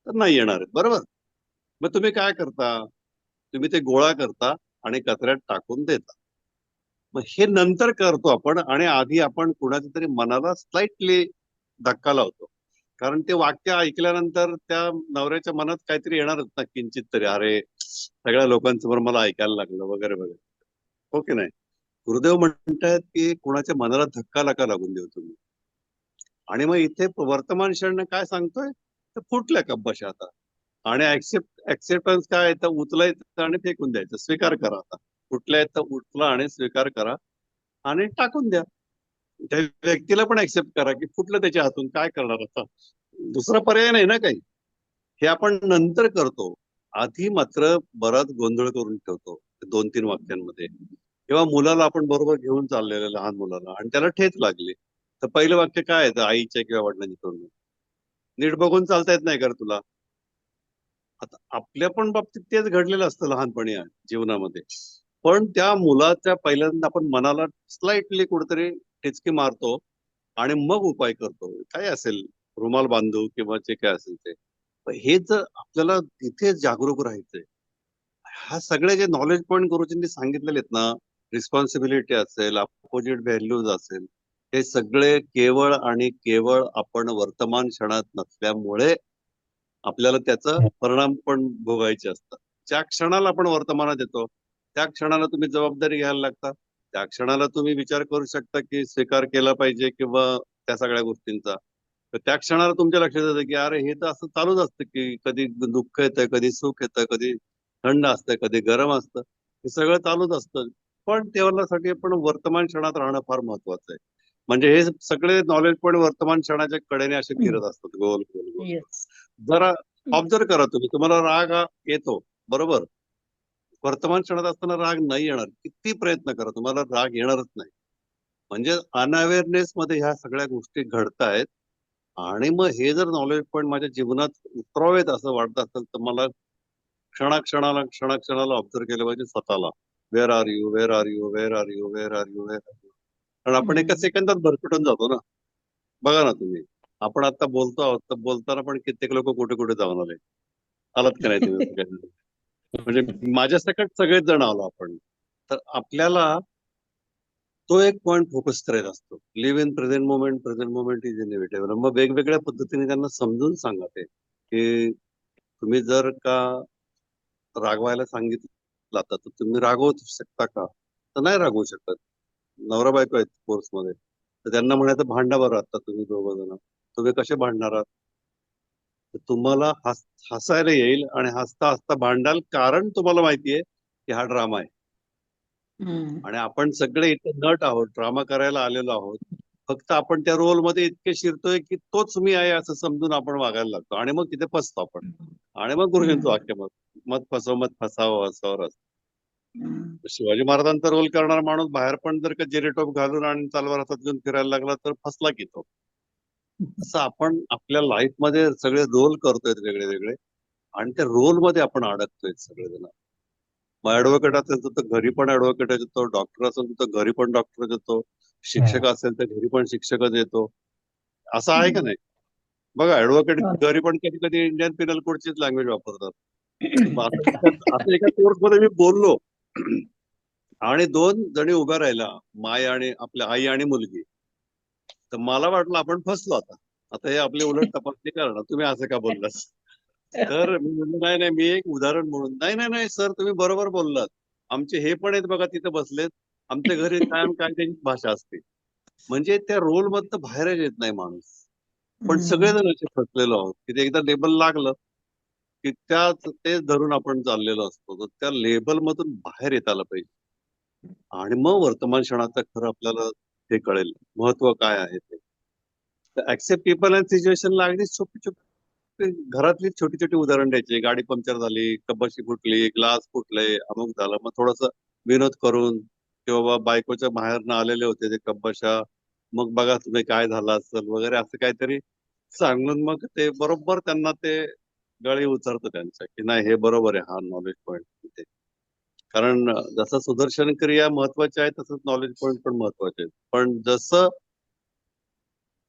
तर नाही येणार आहेत. बरोबर? मग तुम्ही काय करता? तुम्ही ते गोळा करता आणि कचऱ्यात टाकून देता. मग हे नंतर करतो आपण आणि आधी आपण कुणाच्या तरी मनाला स्लाइटली धक्का लावतो. कारण ते वाक्य ऐकल्यानंतर त्या नवऱ्याच्या मनात काहीतरी येणारच ना किंचित तरी, अरे सगळ्या लोकांसमोर मला ऐकायला लागलं वगैरे वगैरे. हो की नाही? गुरुदेव म्हणतायत की कुणाच्या मनाला धक्का नका लागून देऊ तुम्ही. आणि मग इथे वर्तमान क्षण काय सांगतोय, तर फुटल्या कब्बशा आता. आणि ऍक्सेप्टन्स काय आहे, तर उचलायचं आणि फेकून द्यायचं, स्वीकार करा आता. फुटल्या तर उचला आणि स्वीकार करा आणि टाकून द्या. त्या व्यक्तीला पण ऍक्सेप्ट करा की फुटलं त्याच्या हातून, काय करणार आता, दुसरा पर्याय नाही ना काही. हे आपण नंतर करतो. आधी मात्र बराच गोंधळ करून ठेवतो 2-3 वाक्यांमध्ये. किंवा मुलाला आपण बरोबर घेऊन चाललेलं, लहान मुलाला, आणि त्याला ठेच लागली, तर पहिलं वाक्य काय येतं आईच्या किंवा वडिलांच्या तोंडून? नीट बघून चालता येत नाही का रे तुला? आता आपल्या पण बाबतीत तेच घडलेलं असतं लहानपणी जीवनामध्ये. पण त्या मुलाच्या पहिल्यांदा आपण मनाला स्लाइटली कुठेतरी टिचकी मारतो आणि मग उपाय करतो. काय असेल, रुमाल बांधू किंवा जे काय असेल ते. पण हे जर आपल्याला तिथे जागरूक राहायचंय, हा सगळे जे नॉलेज पॉईंट गुरुजींनी सांगितलेले आहेत ना, रिस्पॉन्सिबिलिटी असेल, अपोजिट व्हॅल्यूज असेल, हे सगळे केवळ आणि केवळ आपण वर्तमान क्षणात नसल्यामुळे आपल्याला त्याचा परिणाम पण भोगायचे असतात. ज्या क्षणाला आपण वर्तमानात येतो, त्या क्षणाला तुम्ही जबाबदारी घ्यायला लागता. त्या क्षणाला तुम्ही विचार करू शकता की स्वीकार केला पाहिजे किंवा त्या सगळ्या गोष्टींचा. तर त्या क्षणाला तुमच्या लक्षात येतं की अरे हे तर असं चालूच असतं की कधी दुःख येतं, कधी सुख येतं, कधी थंड असतं, कधी गरम असतं. हे सगळं चालूच असतं. पण तेवढ्यासाठी पण वर्तमान क्षणात राहणं फार महत्वाचं आहे. म्हणजे हे सगळे नॉलेज पण वर्तमान क्षणाच्या कडेने असे फिरत असतात, गोल गोल गोल. येस. जरा ऑब्झर्व करा तुम्ही, तुम्हाला राग येतो, बरोबर? वर्तमान क्षणात असताना राग नाही येणार, किती प्रयत्न करा तुम्हाला राग येणारच नाही. म्हणजे अनअवेअरनेस मध्ये ह्या सगळ्या गोष्टी घडतायत. आणि मग हे जर नॉलेज पॉईंट माझ्या जीवनात उतरावेत असं वाटत असेल, तर मला क्षणाक्षणाला ऑब्झर्व केलं पाहिजे स्वतःला. Wear are you, wear are you, wear are you, wear are you, wear are you. कारण आपण एका सेकंदात भरकटून जातो ना. बघा ना तुम्ही, आपण आता बोलतो आहोत, तर बोलताना पण कित्येक लोक कुठे कुठे जाऊन आले. आलात का नाही तुम्ही? म्हणजे माझ्या सकट सगळेच जण आलो आपण. तर आपल्याला तो एक पॉइंट फोकस करायचा असतो. Live in present moment is inevitable. मग वेगवेगळ्या पद्धतीने त्यांना समजून सांगा ते, की तुम्ही जर का रागवायला सांगितलं आता, तर तुम्ही रागवू शकता का? तर नाही रागवू शकत. नवरा बायको आहेत कोर्समध्ये, तर त्यांना म्हणायचं भांडा बरं आता तुम्ही दोघं जण. तुम्ही कसे भांडणार आहात? तर तुम्हाला हसायला येईल आणि हसता हसता भांडाल, कारण तुम्हाला माहितीये की हा ड्रामा आहे. आणि आपण सगळे इथे नट आहोत, ड्रामा करायला आलेलो आहोत. फक्त आपण त्या रोल मध्ये इतके शिरतोय की तोच मी आहे असं समजून आपण वागायला लागतो आणि मग तिथे फसतो आपण. आणि मग गुरुजींचं वाक्य, मग मत फसव मत फसावं असं. शिवाजी महाराजांचा रोल करणारा माणूस बाहेर पण जर का जिरेटोप घालून आणि तलवार हातात घेऊन फिरायला लागला तर फसला की तो. असं आपण आपल्या लाईफ मध्ये सगळे रोल करतोय वेगळे वेगळे, आणि त्या रोल मध्ये आपण अडकतोय सगळेजण. मग ऍडव्होकेट असेल तर घरी पण ऍडव्होकेट येतो, डॉक्टर असेल तर घरी पण डॉक्टर येतो, शिक्षक असेल तर घरी पण शिक्षकच येतो. असं आहे का नाही? बघा, ऍडव्होकेट घरी पण कधी कधी इंडियन पिनल कोडचीच लँग्वेज वापरतात. मग असं एका कोर्स मध्ये मी बोललो आणि 2 जणी उभ्या राहिल्या, माय आणि आपल्या आई आणि मुलगी. तर मला वाटलं आपण फसलो आता. आता हे आपले उलट तपासणी करणार, तुम्ही असं का बोललात? तर मी म्हणलो नाही नाही, मी एक उदाहरण म्हणून. नाही नाही नाही सर, तुम्ही बरोबर बोललात. आमचे हे पण आहेत बघा तिथे बसलेत. आमच्या घरी कायम काय त्यांची भाषा असते. म्हणजे त्या रोल मधनं बाहेरच येत नाही माणूस. पण सगळेजण असे फसलेलो आहोत की ते एकदा लेबल लागलं की तेच धरून आपण चाललेलो असतो. तर त्या लेबल मधून बाहेर येता आलं पाहिजे. आणि मग वर्तमान क्षणाचं खरं आपल्याला हे कळेल, महत्व काय आहे ते. तर ऍक्सेप्ट पीपल अँड सिच्युएशनला अगदी सोपी छोटी घरातली छोटी छोटी उदाहरण द्यायची. गाडी पंक्चर झाली, कब्बशी फुटली, ग्लास फुटले, अमुक झालं, मग थोडस विनोद करून, किंवा बायकोच्या बाहेरनं आलेले होते ते कब्बशा, मग बघा तुम्ही काय झालं असेल वगैरे असं काहीतरी सांगून मग ते बरोबर त्यांना ते गळी उतरतं त्यांच्या की नाही हे बरोबर आहे हा नॉलेज पॉईंट तिथे. कारण जसं सुदर्शन क्रिया महत्वाची आहे तसंच नॉलेज पॉईंट पण महत्वाचे आहेत. पण जसं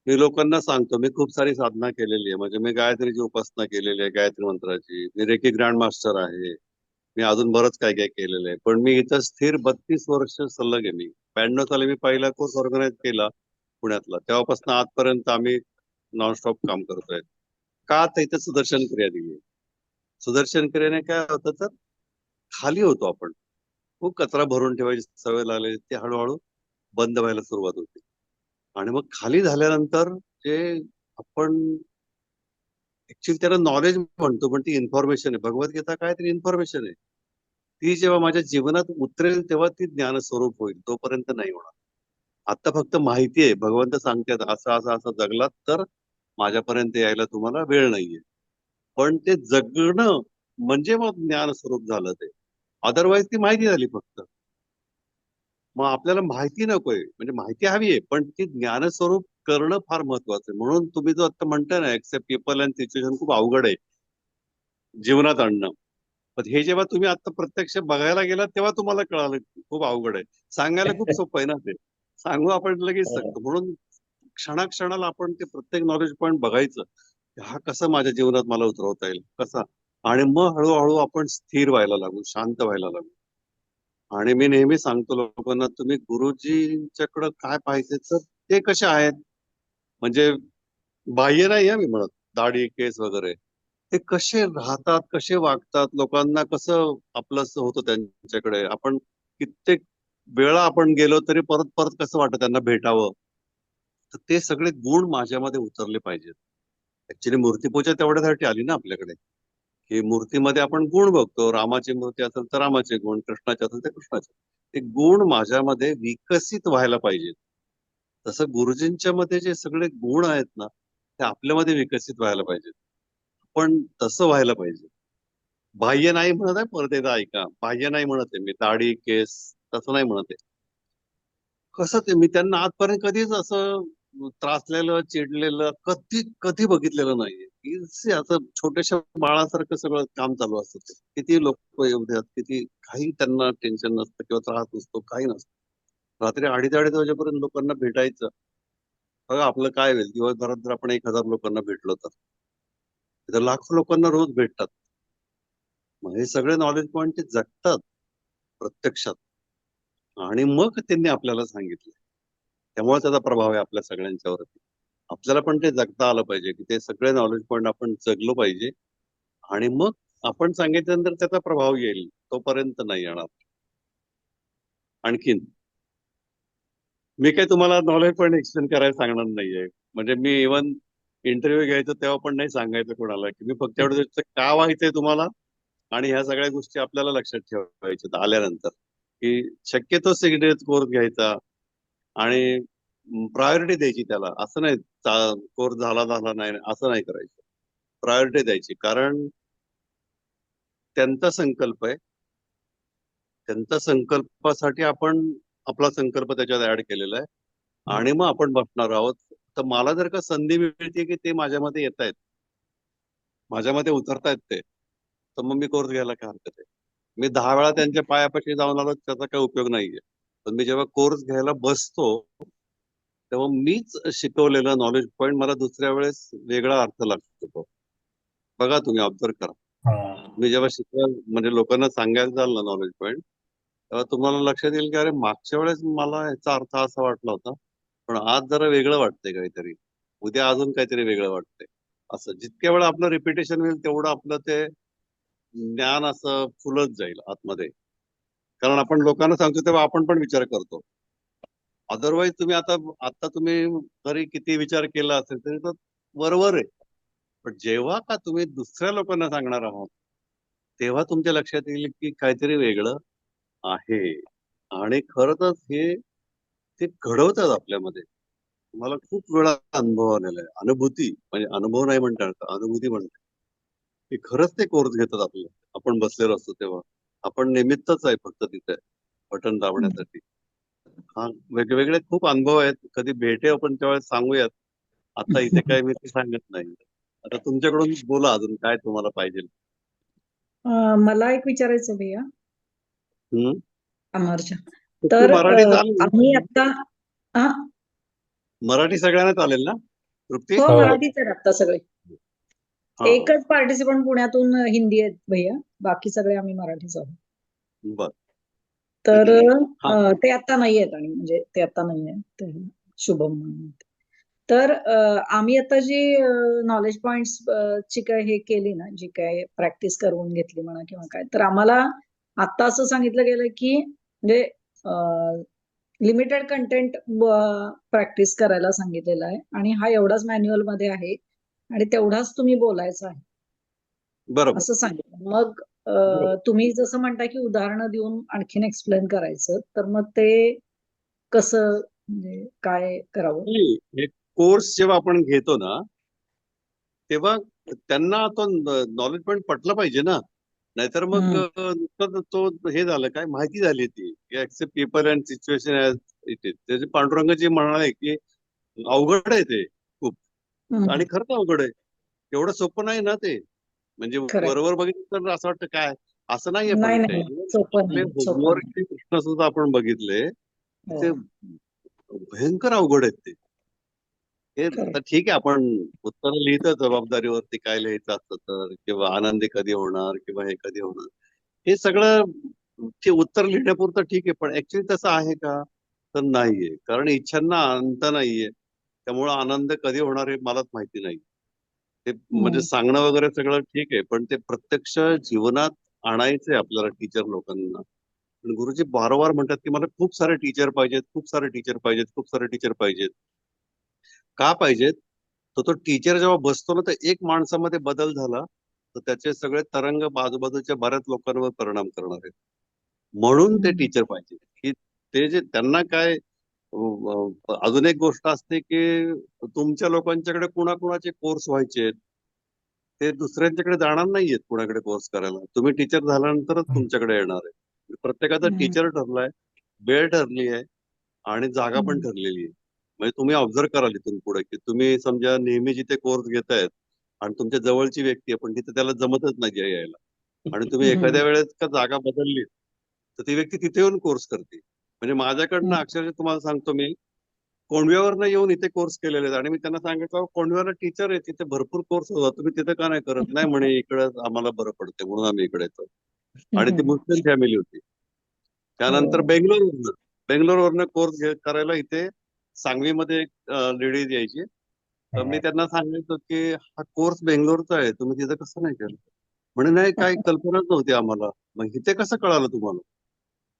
मी लोकांना सांगतो, मी खूप सारी साधना केलेली आहे. म्हणजे मी गायत्रीची उपासना केलेली आहे, गायत्री मंत्राची. मी रेकी ग्रँड मास्टर आहे. मी अजून बरंच काय काय केलेलं आहे. पण मी इथं स्थिर 32 वर्ष सलग आहे मी. 92 साली मी पहिला कोर्स ऑर्गनाईज केला पुण्यातला. तेव्हापासून आजपर्यंत आम्ही नॉनस्टॉप काम करतोय. का तर इथं सुदर्शन क्रिया दिली. सुदर्शन क्रियेने काय होतं तर खाली होतो आपण. खूप कचरा भरून ठेवायची सवय लागली. ती हळूहळू बंद व्हायला सुरुवात होती. आणि मग खाली झाल्यानंतर जे आपण ऍक्च्युली त्याला नॉलेज म्हणतो, पण ती इन्फॉर्मेशन आहे. भगवद्गीता काय तरी इन्फॉर्मेशन आहे. ती जेव्हा माझ्या जीवनात उतरेल तेव्हा ती ज्ञानस्वरूप होईल, तोपर्यंत नाही होणार. आता फक्त माहिती आहे, भगवंत सांगतात असं असं असं जगलात तर माझ्यापर्यंत यायला तुम्हाला वेळ नाहीये. पण ते जगणं म्हणजे मग ज्ञानस्वरूप झालं ते. अदरवाईज ती माहिती झाली फक्त. मग आपल्याला माहिती नकोय, म्हणजे माहिती हवी आहे, पण ती ज्ञानस्वरूप करणं फार महत्वाचं आहे. म्हणून तुम्ही जो आता म्हणताय ना, एक्सेप्ट पीपल अँड सिच्युएशन खूप अवघड आहे जीवनात आणणं. पण हे जेव्हा तुम्ही आता प्रत्यक्ष बघायला गेलात तेव्हा तुम्हाला कळालं की खूप अवघड आहे. सांगायला खूप सोपं आहे ना ते. सांगू आपण लगेच शकतो. म्हणून क्षणाक्षणाला आपण ते प्रत्येक नॉलेज पॉईंट बघायचं. हा कसा माझ्या जीवनात मला उतरवता येईल कसा. आणि मग हळूहळू आपण स्थिर व्हायला लागू, शांत व्हायला लागू. आणि मी नेहमी सांगतो लोकांना, तुम्ही गुरुजींच्याकडे काय पाहिजे तर ते कसे आहेत, म्हणजे बाह्य नाही आहे मी म्हणत, दाढी केस वगैरे, ते कसे राहतात, कसे वागतात, लोकांना कसं आपलंसं होतं त्यांच्याकडे. आपण कित्येक वेळा आपण गेलो तरी परत परत कसं वाटतं त्यांना भेटावं. तर ते सगळे गुण माझ्यामध्ये उतरले पाहिजेत. ऍक्च्युली मूर्तीपूजा तेवढ्यासाठी आली ना आपल्याकडे, की मूर्तीमध्ये आपण गुण बघतो. रामाची मूर्ती असेल तर रामाचे गुण, कृष्णाचे असेल तर कृष्णाचे. ते गुण माझ्यामध्ये विकसित व्हायला पाहिजेत. तसं गुरुजींच्या मध्ये जे सगळे गुण आहेत ना, ते आपल्यामध्ये विकसित व्हायला पाहिजेत. पण तसं व्हायला पाहिजे. बाह्य नाही म्हणत आहे, परत एकदा ऐका. बाह्य नाही म्हणत आहे मी, दाढी केस तसं नाही म्हणत आहे. कसं ते मी त्यांना आजपर्यंत कधीच असं त्रासलेलं, चिडलेलं कधी कधी बघितलेलं नाहीये. की असं छोट्याशा बाळासारखं सगळं काम चालू असतं ते. किती लोक येऊ द्यात, किती काही त्यांना टेन्शन नसतं किंवा त्रास नसतो, काही नसतं. रात्री 2:30 वाजेपर्यंत लोकांना भेटायचं. बघा आपलं काय होईल दिवसभरात जर आपण 1000 लोकांना भेटलो तर. तर लाखो लोकांना रोज भेटतात. मग हे सगळे नॉलेज पॉईंट ते जगतात प्रत्यक्षात. आणि मग त्यांनी आपल्याला सांगितलं. त्यामुळे त्याचा प्रभाव आहे आपल्या सगळ्यांच्यावरती. आपल्याला पण ते जगता आलं पाहिजे, की ते सगळे नॉलेज पॉईंट आपण जगलो पाहिजे. आणि मग आपण सांगितल्यानंतर त्याचा प्रभाव येईल, तोपर्यंत नाही येणार. आणखीन मी काही तुम्हाला नॉलेज पॉईंट एक्सप्लेन करायला सांगणार नाहीये. म्हणजे मी इव्हन इंटरव्ह्यू घ्यायचो तेव्हा पण नाही सांगायचं कोणाला, की मी फक्त एवढं का व्हायचंय तुम्हाला. आणि ह्या सगळ्या गोष्टी आपल्याला लक्षात ठेवायच्या आल्यानंतर, की शक्यतो सिग्नेच कोर्स घ्यायचा. आणि प्रायोरिटी द्यायची त्याला. असं नाही कोर्स झाला झाला नाही असं नाही करायचं. प्रायोरिटी द्यायची, कारण त्यांचा संकल्प आहे. त्यांच्या संकल्पासाठी आपण आपला संकल्प त्याच्यात ऍड केलेला आहे. आणि मग आपण बसणार आहोत. तर मला जर का संधी मिळते की ते माझ्यामध्ये येत आहेत, माझ्यामध्ये उतरतायत ते, तर मग मी कोर्स घ्यायला काय हरकत आहे. मी 10 वेळा त्यांच्या पायापाशी जाऊन आलो त्याचा काही उपयोग नाहीये. पण मी जेव्हा कोर्स घ्यायला बसतो तेव्हा मीच शिकवलेलं नॉलेज पॉईंट मला दुसऱ्या वेळेस वेगळा अर्थ लागतो. बघा तुम्ही ऑब्झर्व करा. हा. मी जेव्हा शिकवायला म्हणजे लोकांना सांगायला जाल ना नॉलेज पॉईंट, तेव्हा तुम्हाला लक्षात येईल की अरे मागच्या वेळेस मला याचा अर्थ असा वाटला होता, पण आज जरा वेगळं वाटतंय काहीतरी. उद्या अजून काहीतरी वेगळं वाटतंय. असं जितक्या वेळा आपलं रिपिटेशन होईल तेवढं आपलं ते ज्ञान असं फुलत जाईल आतमध्ये. कारण आपण लोकांना सांगतो तेव्हा आपण पण विचार करतो. अदरवाईज तुम्ही आता आता तुम्ही जरी किती विचार केला असेल तरी तो बरोबर आहे. पण जेव्हा का तुम्ही दुसऱ्या लोकांना सांगणार आहात, तेव्हा तुमच्या लक्षात येईल की काहीतरी वेगळं आहे. आणि खरंच हे ते घडवतात आपल्यामध्ये. मला खूप वेळा अनुभव आलेला आहे. अनुभूती म्हणजे अनुभव नाही म्हणता येणार, अनुभूती म्हणतात. की खरंच ते कोर्स घेतात आपलं. आपण बसलेलो असतो तेव्हा. आपण निमित्तच आहे फक्त तिथे बटन दाबण्यासाठी. हा, वेगवेगळे खूप अनुभव आहेत. कधी भेटे आपण त्यावेळेस सांगूयात. आता इथे काय मी ते सांगत नाही. आता तुमच्याकडून बोला, अजून काय तुम्हाला पाहिजे. मला एक विचारायचं आहे भैया हम्म. अमरच्या. फक्त तर मराठी चालेल ना? आम्ही आता हा, मराठी सगळ्यांना चालेल ना तृप्ती? हो हो. मराठीच आहेत आता सगळे. हा. एकच पार्टिसिपंट पुण्यातून हिंदी आहेत भैया, बाकी सगळे आम्ही मराठीच आहोत. बर. तर हा. ते आता नाही आहेत, आणि म्हणजे ते आता नाही आहेत, ते शुभम म्हणून आहेत. तर आम्ही आता जी नॉलेज पॉइंट्स ची काय हे केली ना, जी काय प्रॅक्टिस करून घेतली म्हणा किंवा काय, तर आम्हाला आता असं सांगितलं गेलं की म्हणजे लिमिटेड कंटेंट प्रॅक्टिस करायला सांगितलेलं आहे, आणि हा एवढाच मॅन्युअल मध्ये आहे आणि तेवढाच तुम्ही बोलायचं आहे बरोबर. असं सांगितलं. मग बरोबर. तुम्ही जसं म्हणता की उदाहरणं देऊन आणखीन एक्सप्लेन करायचं, तर मग ते कसं, म्हणजे काय करावं? नाही, एक कोर्स जेव्हा आपण घेतो ना, तेव्हा त्यांना तो नॉलेज पॉईंट पटला पाहिजे ना. नाहीतर मग नुसतं तो हे झालं, काय माहिती झाली ती accept people and situation as it is. त्याचे पांडुरंगजी म्हणाले की अवघड आहे ते खूप, आणि खरंच अवघड आहे. एवढं सोपं नाही ना ते. म्हणजे खरंय. बरोबर बघितलं तर असं वाटतं काय, असं नाहीये. नाही पण नाही ते सोपं आपले नाही, सोपं नाही. होमवर्कचे प्रश्न सुद्धा आपण बघितले, हो, ते भयंकर अवघड आहेत ते. हे खरंय. तर ठीक आहे, आपण उत्तर लिहितो जबाबदारीवरती, काय लिहायचं असतं तर, किंवा आनंदी कधी होणार, किंवा हे कधी होणार, हे सगळं ते उत्तर लिहिण्यापुरतं ठीक आहे. पण ऍक्च्युली तसं आहे का? तर नाहीये. कारण इच्छांना अंत नाहीये. त्यामुळं आनंद कधी होणार हे मलाच माहिती नाही. ते म्हणजे सांगणं वगैरे सगळं ठीक आहे, पण ते प्रत्यक्ष जीवनात आणायचंय आपल्याला टीचर लोकांना. पण गुरुजी वारंवार म्हणतात की मला खूप सारे टीचर पाहिजेत, खूप सारे टीचर पाहिजेत, खूप सारे टीचर पाहिजेत. का पाहिजेत? तर तो टीचर जेव्हा बसतो ना, तर एक माणसामध्ये बदल झाला तर त्याचे सगळे तरंग आजूबाजूच्या बऱ्याच लोकांवर परिणाम करणार आहेत. म्हणून ते टीचर पाहिजे की ते जे त्यांना काय. अजून एक गोष्ट असते की तुमच्या लोकांच्याकडे कुणाकुणाचे कोर्स व्हायचे, ते दुसऱ्यांच्याकडे जाणार नाहीयेत कुणाकडे कोर्स करायला. तुम्ही टीचर झाल्यानंतरच तुमच्याकडे येणार आहे. प्रत्येकाचा टीचर ठरलाय, वेळ ठरली आहे, आणि जागा पण ठरलेली आहे. म्हणजे तुम्ही ऑब्झर्व कराल इथून पुढे की तुम्ही समजा नेहमी जिथे कोर्स घेतायत आणि तुमच्या जवळची व्यक्ती आहे, पण तिथे त्याला जमतच नाही यायला, आणि तुम्ही एखाद्या वेळेस का जागा बदलली तर ती व्यक्ती तिथे येऊन कोर्स करते. म्हणजे माझ्याकडनं अक्षरशः तुम्हाला सांगतो, मी कोंडव्यावरनं येऊन इथे कोर्स केलेले आहेत, आणि मी त्यांना सांगितलं कोंडव्याला टीचर आहे, तिथे भरपूर कोर्स होता, तुम्ही तिथे का नाही करत? नाही म्हणे, इकडे आम्हाला बरं पडते म्हणून आम्ही इकडे येतो. आणि ती मुस्लिम फॅमिली होती. त्यानंतर बेंगलोरवरनं कोर्स करायला इथे सांगलीमध्ये एक लेडीज यायची. तर मी त्यांना सांगितलं की हा कोर्स बेंगलोरचा आहे, तुम्ही तिथं कसं नाही केलं? म्हणे नाही, काही कल्पनाच नव्हती आम्हाला. मग इथे कसं कळालं तुम्हाला?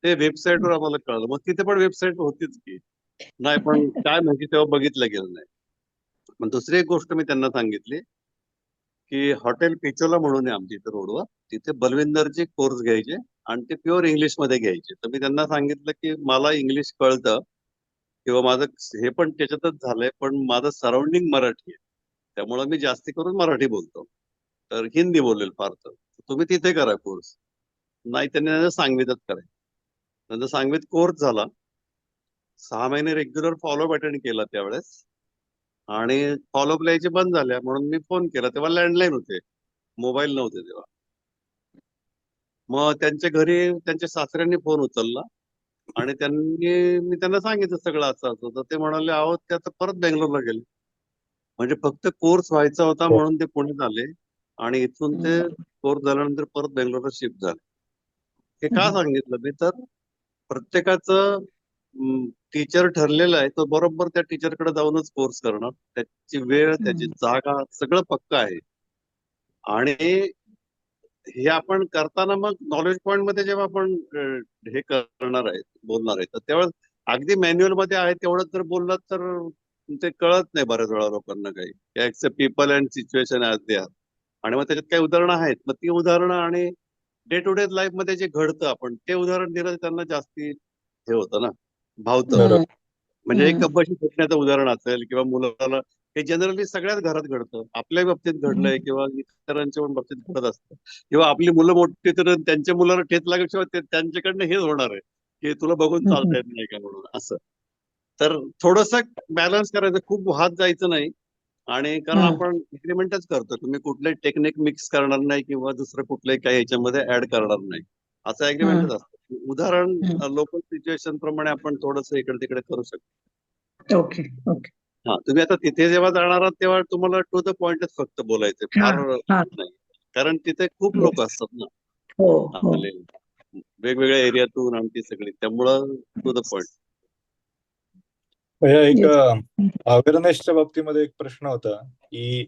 ते वेबसाईटवर आम्हाला कळालं. मग तिथे पण वेबसाईट होतीच की नाही, पण काय माहिती तेव्हा बघितलं गेलं नाही. पण दुसरी एक गोष्ट मी त्यांना सांगितली की हॉटेल पिचोला म्हणून आहे आमच्या इथे रोडवर, तिथे बलविंदरचे कोर्स घ्यायचे, आणि ते प्युअर इंग्लिश मध्ये घ्यायचे. तर मी त्यांना सांगितलं की मला इंग्लिश कळतं, किंवा माझं हे पण त्याच्यातच झालंय, पण माझं सराउंडिंग मराठी आहे, त्यामुळे मी जास्ती करून मराठी बोलतो, तर हिंदी बोलेल फार तर तुम्ही तिथे करा कोर्स. नाही, त्यांनी सांगलीतच करायचं. नंतर सांगलीत कोर्स झाला. 6 महिने रेग्युलर फॉलोअप अटेंड केला त्यावेळेस, आणि फॉलोअप लिहायचे बंद झाल्या म्हणून मी फोन केला. तेव्हा लँडलाईन होते, मोबाईल नव्हते तेव्हा. मग त्यांच्या घरी त्यांच्या सासऱ्यांनी फोन उचलला, आणि मी त्यांना सांगितलं सगळं असं असं. तर ते म्हणाले, अहो ते आता परत बेंगलोरला गेले. म्हणजे फक्त कोर्स व्हायचा होता म्हणून ते पुण्यात आले, आणि इथून ते कोर्स झाल्यानंतर परत बेंगलोरला शिफ्ट झाले. हे का सांगितलं मी? तर प्रत्येकाचं टीचर ठरलेलं आहे, तो बरोबर त्या टीचरकडे जाऊनच कोर्स करणार. त्याची वेळ, त्याची जागा, सगळं पक्क आहे. आणि हे आपण करताना मग नॉलेज पॉइंट मध्ये जेव्हा आपण हे करणार आहे, बोलणार आहे, तर तेव्हा अगदी मॅन्युअल मध्ये आहे तेवढंच जर बोललात तर ते कळत नाही बऱ्याच वेळा लोकांना काही. Accept people and situation as they are. आणि मग त्याच्यात काही उदाहरणं आहेत, मग ती उदाहरणं आणि डे टू डे लाईफ मध्ये जे घडतं आपण ते उदाहरण दिलं तर त्यांना जास्ती हे होतं ना, भावतं. बरोबर. म्हणजे एक कपाशी फेकण्याचं उदाहरण असेल, किंवा मुलाला, हे जनरली सगळ्याच घरात घडतं. आपल्या बाबतीत घडलंय, किंवा इतरांच्या पण बाबतीत घडत असतं. किंवा आपली मुलं मोठी तर त्यांच्या मुलाला ठेच लागल्याशिवाय त्यांच्याकडनं हेच होणार आहे की तुला बघून चालता येत नाही का म्हणून, असं. तर थोडस बॅलन्स करायचं, खूप वाहत जायचं नाही. आणि कारण हम्म. आपण एक्सपेरिमेंटच करतो, तुम्ही कुठलंही टेक्निक मिक्स करणार नाही किंवा दुसरं कुठलंही काही याच्यामध्ये ऍड करणार नाही, असं ऍग्रीमेंटच असतं. उदाहरण लोकल सिच्युएशन प्रमाणे आपण थोडस इकडे तिकडे करू शकतो. Okay okay. हा, तुम्ही आता तिथे जेव्हा जाणार आहात तेव्हा तुम्हाला टू द पॉइंटच फक्त बोलायचं, हा फार हा. नाही. कारण तिथे खूप लोक असतात ना हो हो. आलेले, वेगवेगळ्या एरियातून आणि ती सगळी, त्यामुळं टू द पॉइंट. भैया, एक Yes. अवेअरनेसच्या बाबतीमध्ये एक प्रश्न होता की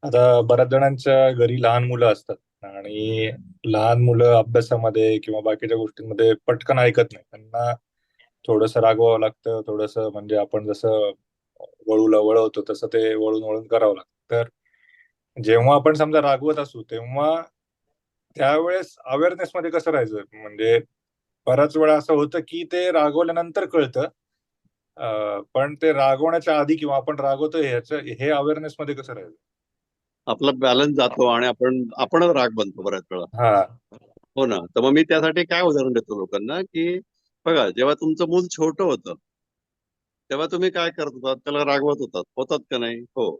आता बऱ्याच जणांच्या घरी लहान मुलं असतात आणि लहान मुलं अभ्यासामध्ये किंवा बाकीच्या गोष्टींमध्ये पटकन ऐकत नाही. त्यांना थोडंसं रागवावं लागतं, थोडंसं म्हणजे आपण जसं वळवतो तसं ते वळून वळून करावं लागतं. तर जेव्हा आपण समजा रागवत असू तेव्हा त्यावेळेस अवेअरनेस मध्ये कसं राहायचं? म्हणजे बऱ्याच वेळा असं होतं की ते रागवल्यानंतर कळतं, पण ते रागवण्याच्या आधी किंवा आपण रागवतो हे अवेअरनेस मध्ये कसं राहायचं? आपला बॅलन्स जातो आणि आपणच राग बनतो बऱ्याच वेळा. हा. हो ना. तर मग मी त्यासाठी काय उदाहरण देतो लोकांना, की बघा, जेव्हा तुमचं मूल छोटं होतं तेव्हा तुम्ही काय करत होतात, त्याला रागवत होतात का नाही? हो.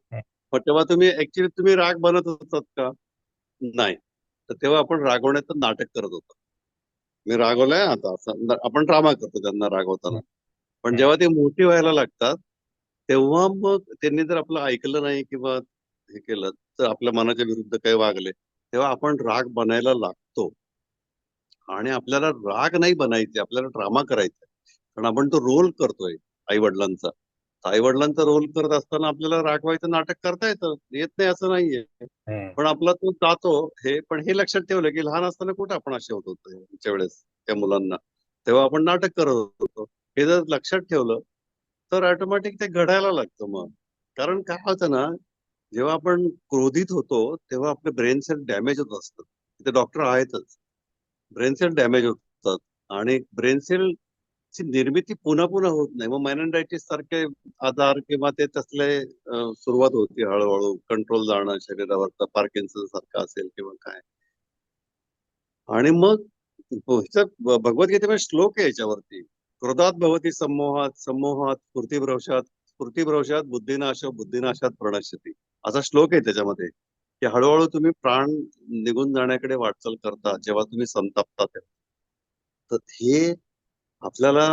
मग तेव्हा तुम्ही राग बनत होतात का? नाही. तर तेव्हा आपण रागवण्याचं नाटक करत होतो. मी रागवलंय आता, असं आपण ड्रामा करतो त्यांना रागवताना. पण जेव्हा ते मोठी व्हायला लागतात तेव्हा मग त्यांनी जर आपलं ऐकलं नाही किंवा हे केलं, तर आपल्या मनाच्या विरुद्ध काही वागले, तेव्हा आपण राग बनायला लागतो. आणि आपल्याला राग नाही बनायचे, आपल्याला ड्रामा करायचा, कारण आपण तो रोल करतोय आई वडिलांचा. आई वडिलांचा रोल करत असताना आपल्याला रागवायचं नाटक करता येतं, येत नाही असं नाहीये. पण आपला तो जातो. पण हे लक्षात ठेवलं की लहान असताना कुठं आपण असे होत होतो त्याच्या वेळेस त्या मुलांना, तेव्हा आपण नाटक करत होतो. हे जर लक्षात ठेवलं तर ऑटोमॅटिक ते घडायला लागतं मग. कारण काय होतं ना, जेव्हा आपण क्रोधित होतो तेव्हा आपले ब्रेन सेल डॅमेज होत असतात. तिथे डॉक्टर आहेतच. ब्रेन सेल डॅमेज होतात आणि ब्रेन सेल ची निर्मिती पुन्हा पुन्हा होत नाही. मग मेनिंजायटिस सारखे आजार किंवा ते तसले सुरुवात होती हळूहळू, कंट्रोल जाणं शरीरावरचा, पार्किन्सन सारखं असेल किंवा काय. आणि मग भगवद्गीतेमध्ये श्लोक आहे याच्यावरती, क्रोधात भवती सम्मोहात, सम्मोहात स्फूर्तिभ्रंशात बुद्धिनाश, बुद्धिनाशात प्रणश्यती, असा श्लोक आहे त्याच्यामध्ये. की हळूहळू तुम्ही प्राण निघून जाण्याकडे वाटचाल करता जेव्हा तुम्ही संतापता तेव्हा. तर हे आपल्याला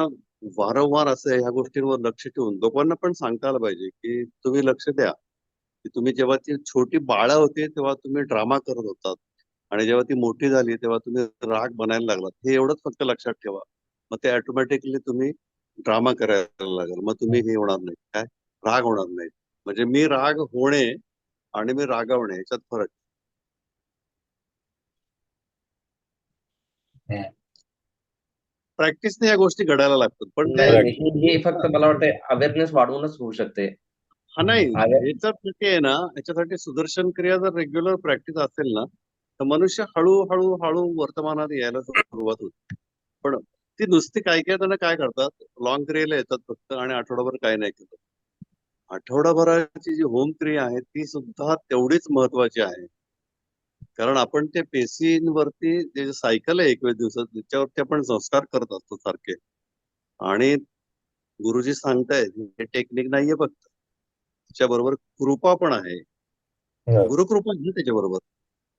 वारंवार असं ह्या गोष्टींवर लक्ष ठेवून लोकांना पण सांगता आलं पाहिजे की तुम्ही लक्ष द्या, की तुम्ही जेव्हा ती छोटी बाळं होते तेव्हा तुम्ही ड्रामा करत होतात आणि जेव्हा ती मोठी झाली तेव्हा तुम्ही राग बनायला लागलात. हे एवढंच फक्त लक्षात ठेवा. मग ते ऑटोमॅटिकली तुम्ही ड्रामा करायला लागेल. मग तुम्ही हे होणार नाही, काय राग होणार नाही. म्हणजे मी राग होणे आणि मी रागवणे याच्यात फरक. प्रॅक्टिसने या गोष्टी घडायला लागतात. पण ते नाही हे फक्त मला वाटतं अवेअरनेस वाढवूनच होऊ शकते. हा नाही, याच्यासाठी आहे ना, याच्यासाठी सुदर्शन क्रिया जर रेग्युलर प्रॅक्टिस असेल ना, तर मनुष्य हळूहळू हळू वर्तमानात यायला सुरुवात होते. पण ती नुसती काही जण काय करतात, लॉंग क्रियेला येतात फक्त आणि आठवडाभर काही नाही केलं. आठवडाभराची जी होम क्रिया आहे ती सुद्धा तेवढीच महत्वाची आहे. कारण आपण ते पेशींवरती जे सायकल आहे 21 दिवसात त्याच्यावरती आपण संस्कार करत असतो सारखे. आणि गुरुजी सांगतायत हे टेक्निक नाहीये फक्त, त्याच्याबरोबर कृपा पण आहे. गुरुकृपा आहे त्याच्याबरोबर,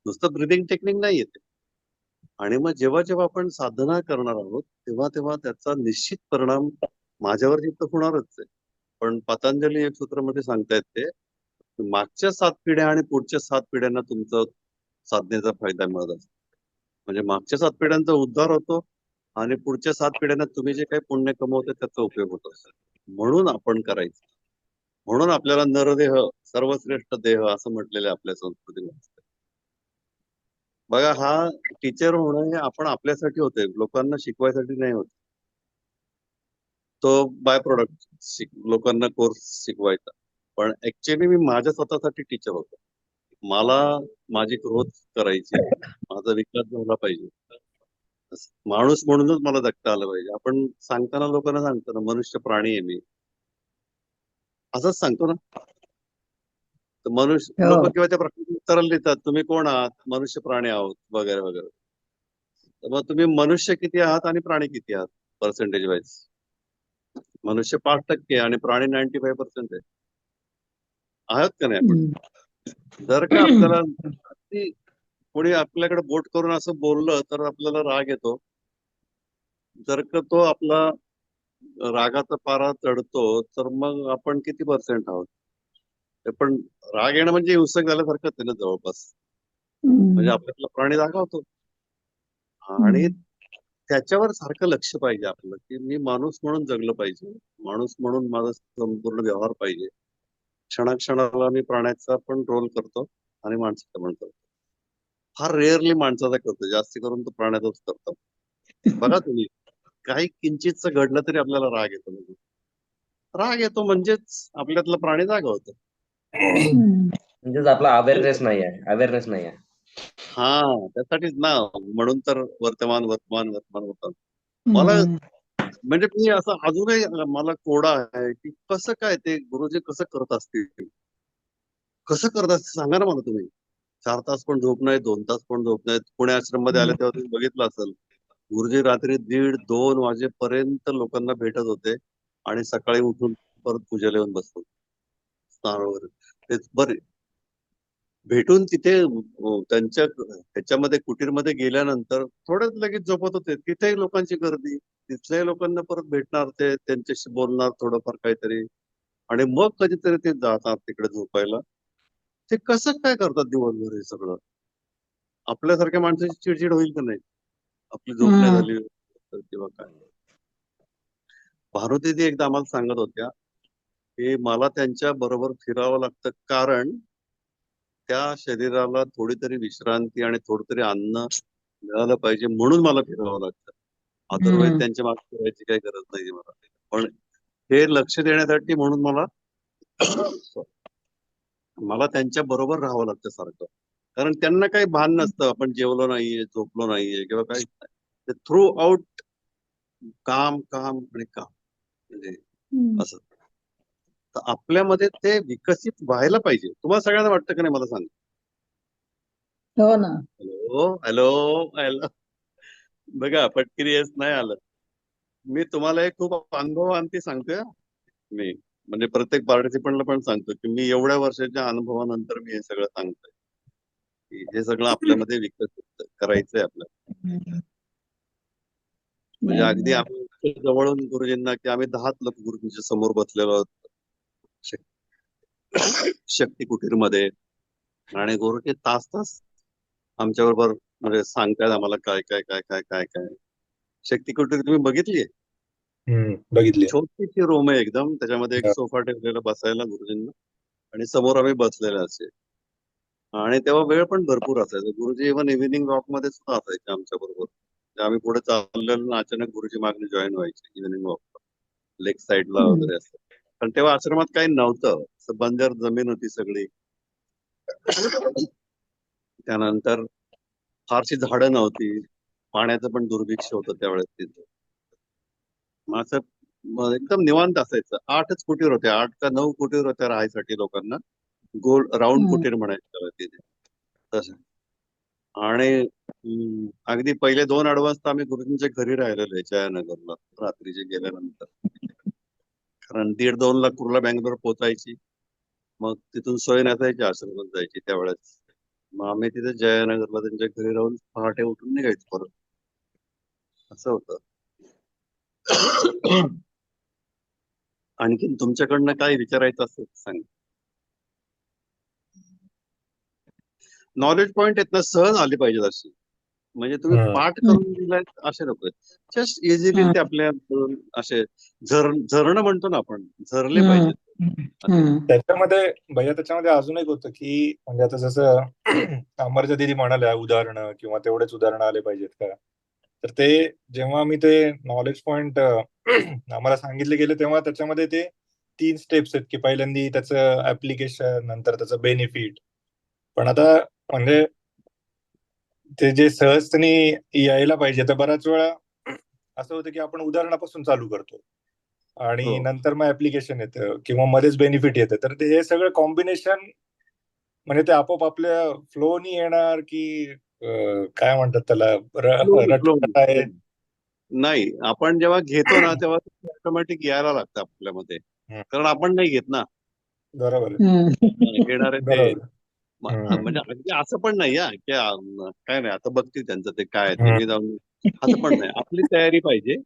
नुसतं ब्रिदिंग टेक्निक नाही येते. आणि मग जेव्हा जेव्हा आपण साधना करणार आहोत तेव्हा तेव्हा त्याचा निश्चित परिणाम माझ्यावरती तर होणारच आहे. पण पतंजली एक सूत्रामध्ये सांगतायत ते, मागच्या 7 पिढ्या आणि पुढच्या 7 पिढ्यांना तुमचं साधनेचा फायदा मिळत असतो. म्हणजे मागच्या 7 पिढ्यांचा उद्धार होतो आणि पुढच्या 7 पिढ्यांना तुम्ही जे काही पुण्य कमवते त्याचा उपयोग होत असतो. म्हणून आपण करायचं. म्हणून आपल्याला नरदेह सर्वश्रेष्ठ देह असं म्हटलेलं आहे आपल्या संस्कृतीमध्ये. बघा, हा टीचर होणं हे आपण आपल्यासाठी होते, लोकांना शिकवायसाठी नाही होत. तो बाय प्रोडक्ट लोकांना कोर्स शिकवायचा. पण ऍक्च्युअली मी माझ्या स्वतःसाठी टीचर होतो. मला माझी ग्रोथ करायची, माझा विकास झाला पाहिजे. माणूस म्हणूनच मला जगता आलं पाहिजे. आपण सांगताना लोकांना सांगतो ना, मनुष्य प्राणी आहे मी, असंच सांगतो ना. तर मनुष्य लोक किंवा त्या प्रश्नाचं उत्तर लिहितात, तुम्ही कोण आहात? मनुष्य प्राणी आहोत वगैरे वगैरे. तर मग तुम्ही मनुष्य किती आहात आणि प्राणी किती आहात पर्सेंटेज वाईज? मनुष्य 5% आणि प्राणी 95% आहे. आहात का नाही आपण? जर का आपल्याला अगदी कोणी आपल्याकडे बोट करून असं बोललं तर आपल्याला राग येतो. जर का तो आपला रागाचा पारा चढतो तर मग आपण किती पर्सेंट आहोत? ते पण राग येणं म्हणजे हिंसक झाल्यासारखंच आहे ना जवळपास. म्हणजे आपल्यातला प्राणी रागावतो आणि त्याच्यावर सारखं लक्ष पाहिजे आपलं, की मी माणूस म्हणून जगलं पाहिजे. माणूस म्हणून माझा संपूर्ण व्यवहार पाहिजे. क्षणाक्षणाला मी प्राण्याचा पण रोल करतो आणि माणसाचा पण करतो. फार रेअरली माणसाचा करतो, जास्ती करून तो प्राण्याचाच करतो. बघा तुम्ही, काही किंचितचं घडलं तरी आपल्याला राग येतो. म्हणजे राग येतो म्हणजेच आपल्यातला प्राणी जागा होतो. म्हणजेच आपला अवेअरनेस नाही आहे. हा, त्यासाठीच ना, म्हणून तर वर्तमान वर्तमान वर्तमान होतं. मला म्हणजे मी असं अजूनही मला कोडा आहे की कसं काय ते गुरुजी कसं करत असतील, कसं करत असतील सांगा ना मला तुम्ही. 4 तास पण झोप नाही, 2 तास पण झोप नाही. पुणे आश्रम मध्ये आले तेव्हा तुम्ही बघितलं असेल, गुरुजी रात्री 1:30-2 वाजेपर्यंत लोकांना भेटत होते आणि सकाळी उठून परत पूजेला येऊन बसतो स्नान वगैरे. तेच बरे भेटून तिथे त्यांच्या ह्याच्यामध्ये कुटीरमध्ये गेल्यानंतर थोडंच लगेच झोपत होते. तिथेही लोकांची गर्दी, तिथल्याही लोकांना परत भेटणार, ते त्यांच्याशी बोलणार थोडंफार काहीतरी आणि मग कधीतरी ते जातात तिकडे झोपायला. ते कसं काय करतात दिवसभर हे सगळं? आपल्यासारख्या माणसाची चिडचिड होईल का नाही? आपली झोप नाही झाली तर किंवा काय. भानुदीदी एकदा आम्हाला सांगत होत्या की मला त्यांच्या बरोबर फिरावं लागतं, कारण त्या शरीराला थोडी तरी विश्रांती आणि थोडं तरी अन्न मिळालं पाहिजे म्हणून मला फिरावं लागतं. अदरवाईज त्यांच्या मागे फिरायची काही गरज नाहीये मला. पण हे लक्ष देण्यासाठी म्हणून मला त्यांच्या बरोबर राहावं लागतं सारखं. कारण त्यांना काही भान नसतं आपण जेवलो नाहीये, झोपलो नाहीये किंवा काही नाही. ते थ्रू आउट काम काम आणि काम म्हणजे असं. तर आपल्यामध्ये ते विकसित व्हायला पाहिजे. तुम्हाला सगळ्यांना वाटतं का नाही मला सांगा. हो ना. Hello hello hello. बघा पटकिरी येस नाही आलं. मी तुम्हाला एक खूप अनुभवांती सांगतोय हा. मी म्हणजे प्रत्येक पार्टिसिपंटला पण सांगतो की मी एवढ्या वर्षाच्या अनुभवानंतर मी हे सगळं सांगतोय की हे सगळं आपल्यामध्ये विकसित करायचंय आपल्याला. म्हणजे अगदी आम्ही इतकं जवळून गुरुजींना की आम्ही 10 लोक गुरुजींच्या समोर बसलेलो आहोत शक्ती कुटीरमध्ये आणि गुरुजी तास तास आमच्या बरोबर म्हणजे सांगतायत आम्हाला काय काय काय काय काय काय. शक्ती कुटीर तुम्ही बघितलीये? बघितली. छोटीशी रूम आहे एकदम, त्याच्यामध्ये एक सोफा ठेवलेला बसायला गुरुजींना आणि समोर आम्ही बसलेले असे. आणि तेव्हा वेळ पण भरपूर असायचा. गुरुजी इव्हन इव्हिनिंग वॉक मध्ये सुद्धा असायचे आमच्या बरोबर. आम्ही पुढे चाललेलो ना, अचानक गुरुजी मागणी जॉईन व्हायचे इव्हिनिंग वॉक लेक साईडला वगैरे असं. पण तेव्हा आश्रमात काही नव्हतं, असं बंजर जमीन होती सगळी. त्यानंतर फारशी झाडं नव्हती, पाण्याचं पण दुर्भिक्ष होतं त्यावेळेस तिथे. मग असं एकदम निवांत असायचं. 8च कुटीर होते, 8 का 9 कुटीर होत्या राहायसाठी लोकांना. गोल राऊंड कुटीर म्हणायचं त्याला तिथे तसं. आणि अगदी पहिले 2 ऍडव्हान्स तर आम्ही गुरुजींच्या घरी राहिलेलो आहे जयानगरला रात्रीचे गेल्यानंतर. कारण 1:30-2 ला कुर्ला बँगलोर पोहोचायची, मग तिथून सोय नसायची आश्रमात जायची त्यावेळेस. मग आम्ही तिथे जयानगरला त्यांच्या घरी राहून पहाटे उठून निघायचो परत. असं होतं. आणखीन तुमच्याकडनं काय विचारायचं असेल सांग. नॉलेज पॉइंट आहेत ना, सहज आले पाहिजेत अशी. म्हणजे तुम्ही पाठ करून दिलाय असे नको. जस्ट इझिली ते आपल्या असे झरणं म्हणतो ना आपण, झरले पाहिजेत. त्याच्यामध्ये अजून एक होतं की म्हणजे आता जसं अमरजा दिदी म्हणाल्या उदाहरणं किंवा तेवढेच उदाहरणं आले पाहिजेत का, तर ते जेव्हा मी ते नॉलेज पॉइंट आम्हाला सांगितले गेले तेव्हा त्याच्यामध्ये ते 3 स्टेप्स आहेत की पहिल्यांदा त्याचं ऍप्लिकेशन, नंतर त्याचं बेनिफिट. पण आता म्हणजे ते जे सहजतेने यायला पाहिजे तर बऱ्याच वेळा असं होतं की आपण उदाहरणापासून चालू करतो आणि नंतर मग ऍप्लिकेशन येतं किंवा मध्येच बेनिफिट येतं. तर ते हे सगळं कॉम्बिनेशन म्हणजे ते आपोआप आपल्या फ्लोनी येणार की काय म्हणतात त्याला Slowly, रटत आहे. नाही, आपण जेव्हा घेतो ना तेव्हा ऑटोमॅटिक यायला लागतं आपल्यामध्ये, हम्म. कारण आपण नाही घेत ना. बरोबर आहे. घेणारे ते बरोबर आहे. हम्म. म्हणजे अगदी असं पण नाही की काय नाही आता बघतील त्यांचं ते काय आहे ते, हम्म. मी जाऊन असं पण नाही. आपली तयारी पाहिजे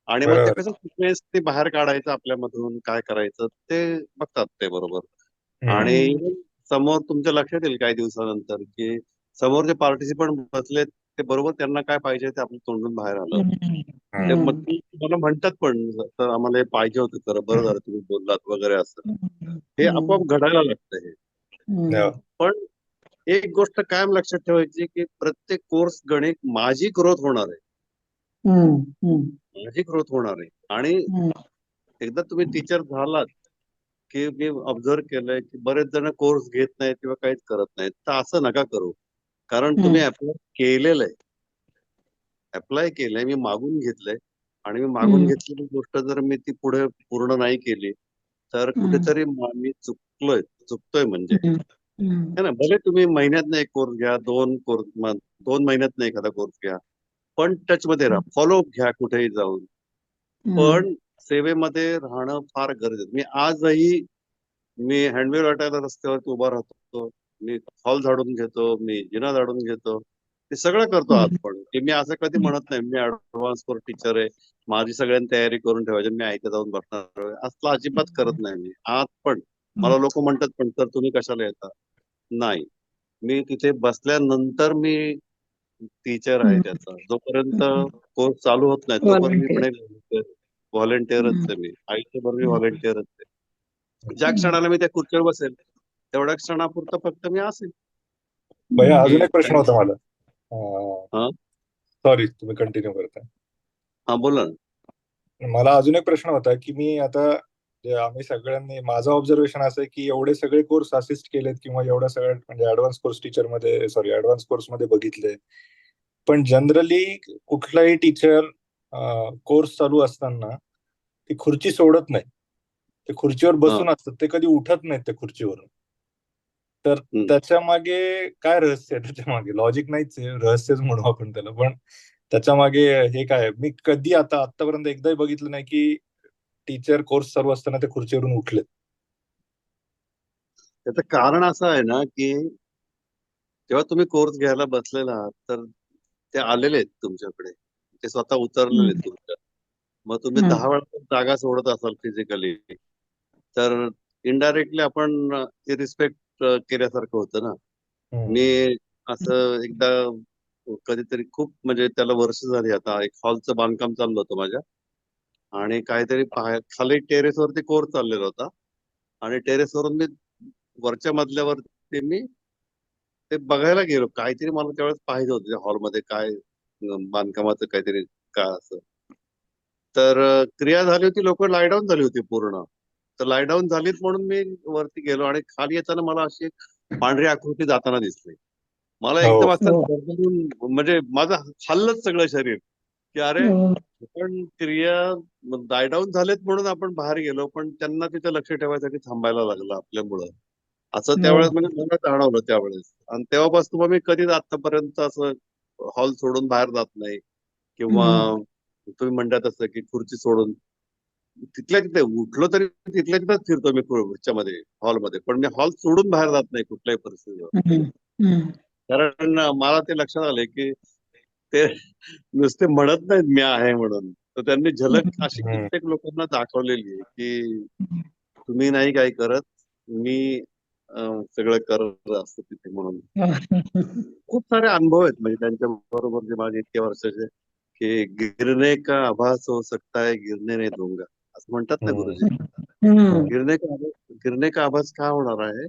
आणि मग ते बरोबर. कसं फिटनेस ते बाहेर काढायचं आपल्यामधून, काय करायचं ते बघतात ते बरोबर. आणि हम्म. समोर तुमच्या लक्षात येईल काही दिवसानंतर की समोर जे पार्टिसिपंट बसलेत ते बरोबर त्यांना काय पाहिजे ते आपल्या तोंडून बाहेर आलं. ते मग ती मला म्हणतात पण, तर आम्हाला हे पाहिजे होतं, खरं बरं झालं तुम्ही बोललात वगैरे असं. हे आपोआप घडायला लागतं हे. हो. पण एक गोष्ट कायम लक्षात ठेवायची की प्रत्येक कोर्स गणित माझी ग्रोथ होणार आहे, माझी ग्रोथ होणार आहे. आणि एकदा तुम्ही टीचर झालात की मी ऑब्झर्व केलंय की बरेच जण कोर्स घेत नाहीत किंवा काहीच करत नाहीत. तर असं नका करू, कारण तुम्ही अप्लाय केलेलं आहे, अप्लाय केलंय, मी मागून घेतलंय आणि मी मागून घेतलेली गोष्ट जर मी ती पुढे पूर्ण नाही केली तर कुठेतरी मी चुकतोय म्हणजे, है ना. भले तुम्ही महिन्यातनं एक कोर्स घ्या, 2 महिन्यातनं एखादा कोर्स घ्या, पण टच मध्ये राहा, फॉलोअप घ्या कुठेही जाऊन. पण सेवेमध्ये राहणं फार गरजेचं. मी हँडवेल वाटायला रस्त्यावरती उभा राहतो, मी हॉल झाडून घेतो, मी जिना झाडून घेतो, ते सगळं करतो आज पण. की मी असं कधी म्हणत नाही मी ऍडव्हान्स कोर्स टीचर आहे, माझी सगळ्यांनी तयारी करून ठेवायची, मी ऐकत जाऊन बसणार आहे, असलं अजिबात करत नाही मी आज पण. मला लोक म्हणतात पण तर तुम्ही कशाला येता. नाही, मी तिथे बसल्यानंतर मी टीचर आहे त्याचा. जोपर्यंत कोर्स चालू होत नाही तोपर्यंत मी पण एक व्हॉलेंटिअरच आहे. मी आयुष्यभर मी व्हॉलेंटिअरच आहे. ज्या क्षणाला मी त्या खुर्चीवर बसेल तेवढ्या क्षणापुरतं फक्त मी असेल. भैया अजून की एक प्रश्न होता मला. हा सॉरी, तुम्ही कंटिन्यू करताय. हा बोला ना. मला अजून एक प्रश्न होता की मी आता जे आम्ही सगळ्यांनी, माझं ऑब्झर्वेशन असं आहे की एवढे सगळे कोर्स असिस्ट केलेत किंवा एवढ्या सगळ्या म्हणजे ऍडव्हान्स कोर्स टीचर मध्ये, सॉरी ऍडव्हान्स कोर्स मध्ये बघितले, पण जनरली कुठलाही टीचर कोर्स चालू असताना ती खुर्ची सोडत नाही, ते खुर्चीवर हा बसून असतात, ते कधी उठत नाहीत त्या खुर्चीवरून. तर हम्म. त्याच्या मागे काय रहस्य आहे? त्याच्या मागे लॉजिक नाहीच आहे, रहस्यच म्हणू आपण त्याला, पण त्याच्या मागे हे काय? मी कधी आतापर्यंत एकदाही बघितलं नाही की टीचर कोर्स चालू असताना ते खुर्चीवरून उठलेत. त्याचं कारण असं आहे ना की जेव्हा तुम्ही कोर्स घ्यायला बसलेला आहात तर ते आलेले आहेत तुमच्याकडे, ते स्वतः उतरलेले आहेत तुमच्या. मग तुम्ही 10 वेळा जागा सोडत असाल फिजिकली, तर इनडायरेक्टली आपण ते रिस्पेक्ट केल्यासारखं होतं ना. मी असं एकदा कधीतरी खूप म्हणजे त्याला वर्ष झाली आता, एक हॉलचं बांधकाम चाललं होतं माझ्या, आणि काहीतरी खाली टेरेसवरती कोर्स चाललेला होता आणि टेरेसवरून मी वरच्या मजल्यावरती मी ते बघायला गेलो. काहीतरी मला त्यावेळेस पाहिजे होतं त्या हॉलमध्ये काय बांधकामाचं काहीतरी काय असं. तर क्रिया झाली होती, लोक लायडाऊन झाली होती पूर्ण. तर लायडाऊन झालीत म्हणून मी वरती गेलो आणि खाली येताना मला अशी पांढरी आकृती जाताना दिसली. मला एकदम असं भरभरून म्हणजे माझं हल्लंच सगळं शरीर की अरे, पण क्रिया लायडाऊन झालेत म्हणून आपण बाहेर गेलो, पण त्यांना तिथे लक्ष ठेवायसाठी थांबायला लागलं आपल्यामुळं, असं त्यावेळेस म्हणजे मला जाणवलं त्यावेळेस. आणि तेव्हापासून मग मी कधीच आतापर्यंत असं हॉल सोडून बाहेर जात नाही, किंवा तुम्ही म्हणता तसं की खुर्ची सोडून तिथल्या तिथे उठलो तरी तिथल्या तिथेच फिरतो मी ह्याच्यामध्ये हॉलमध्ये, पण मी हॉल सोडून बाहेर जात नाही कुठल्याही परिस्थितीवर. कारण मला ते लक्षात आलंय की ते नुसते म्हणत नाहीत मी आहे म्हणून, तर त्यांनी झलक अशी कित्येक लोकांना दाखवलेली आहे की तुम्ही नाही काही करत, मी सगळं करत असतो तिथे म्हणून. खूप सारे अनुभव आहेत म्हणजे त्यांच्या बरोबर जे माझे इतक्या वर्षाचे, की गिरने का आभास हो सकता है, गिरने नहीं दूंगा, असं म्हणतात ना गुरुजी. गिरने का आभास का होणार आहे,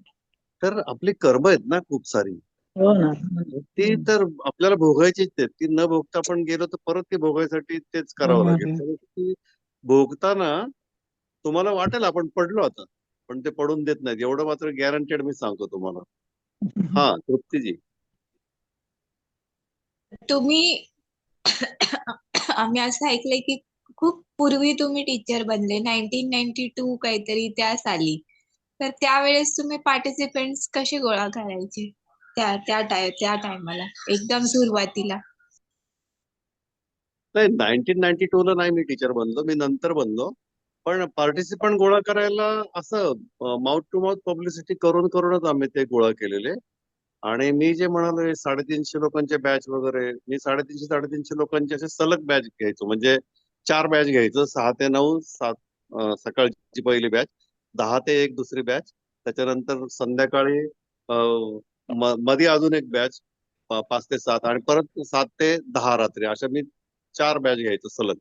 तर आपली कर्म आहेत ना खूप सारी, हो ना. ती तर आपल्याला भोगायचीच आहेत. ती न भोगता आपण गेलो तर परत ती भोगायसाठी तेच करावं लागेल. त्यामुळे ती भोगताना तुम्हाला वाटेल आपण पडलो आता, पण ते पडून देत नाहीत, एवढं मात्र गॅरंटेड मी सांगतो तुम्हाला. हा तृप्तीजी. तुम्ही आम्ही असं ऐकलंय की खूप पूर्वी तुम्ही टीचर बनले, 1992 काहीतरी त्या साली. तर त्यावेळेस तुम्ही पार्टिसिपेंट्स कसे गोळा करायचे त्या टायमाला एकदम सुरुवातीला? नाही, 1992 ला नाही मी टीचर बनलो, मी नंतर बनलो. पण पार्टिसिपंट गोळा करायला असं माउथ टू माउथ पब्लिसिटी करूनच आम्ही ते गोळा केलेले. आणि मी जे म्हणालो 350 लोकांचे बॅच वगैरे, मी 350 लोकांचे असे सलग बॅच घ्यायचो. म्हणजे 4 बॅच घ्यायचो, 6 ते 9, 7 सकाळची पहिली बॅच, 10 ते 1 दुसरी बॅच, त्याच्यानंतर संध्याकाळी मध्ये अजून एक बॅच 5 ते 7, आणि परत 7 ते 10 रात्री. अशा मी 4 बॅच घ्यायचो सलग.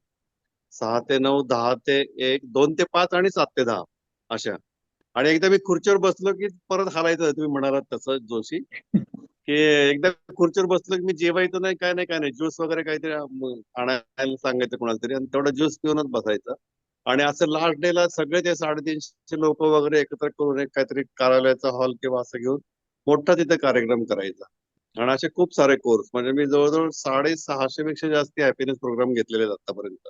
6 ते 9, 10 ते 1, 2 ते 5 आणि 7 ते 10 अशा. आणि एकदा मी खुर्चीवर बसलो की परत हालायचं. तुम्ही म्हणालात तसं जोशी, की एकदा खुर्चीवर बसलो की मी जेवायचं नाही, काय नाही, ज्यूस वगैरे काहीतरी आणायला सांगायचं कोणाला तरी, आणि तेवढा ज्यूस पिऊनच बसायचं. आणि असं लास्ट डेला सगळे ते 350 लोक वगैरे एकत्र करून एक काहीतरी कार्यालयाचा हॉल किंवा असं घेऊन मोठा तिथे कार्यक्रम करायचा. आणि असे खूप सारे कोर्स, म्हणजे मी जवळजवळ 650 पेक्षा जास्त हॅपीनेस प्रोग्राम घेतलेले आहेत आतापर्यंत.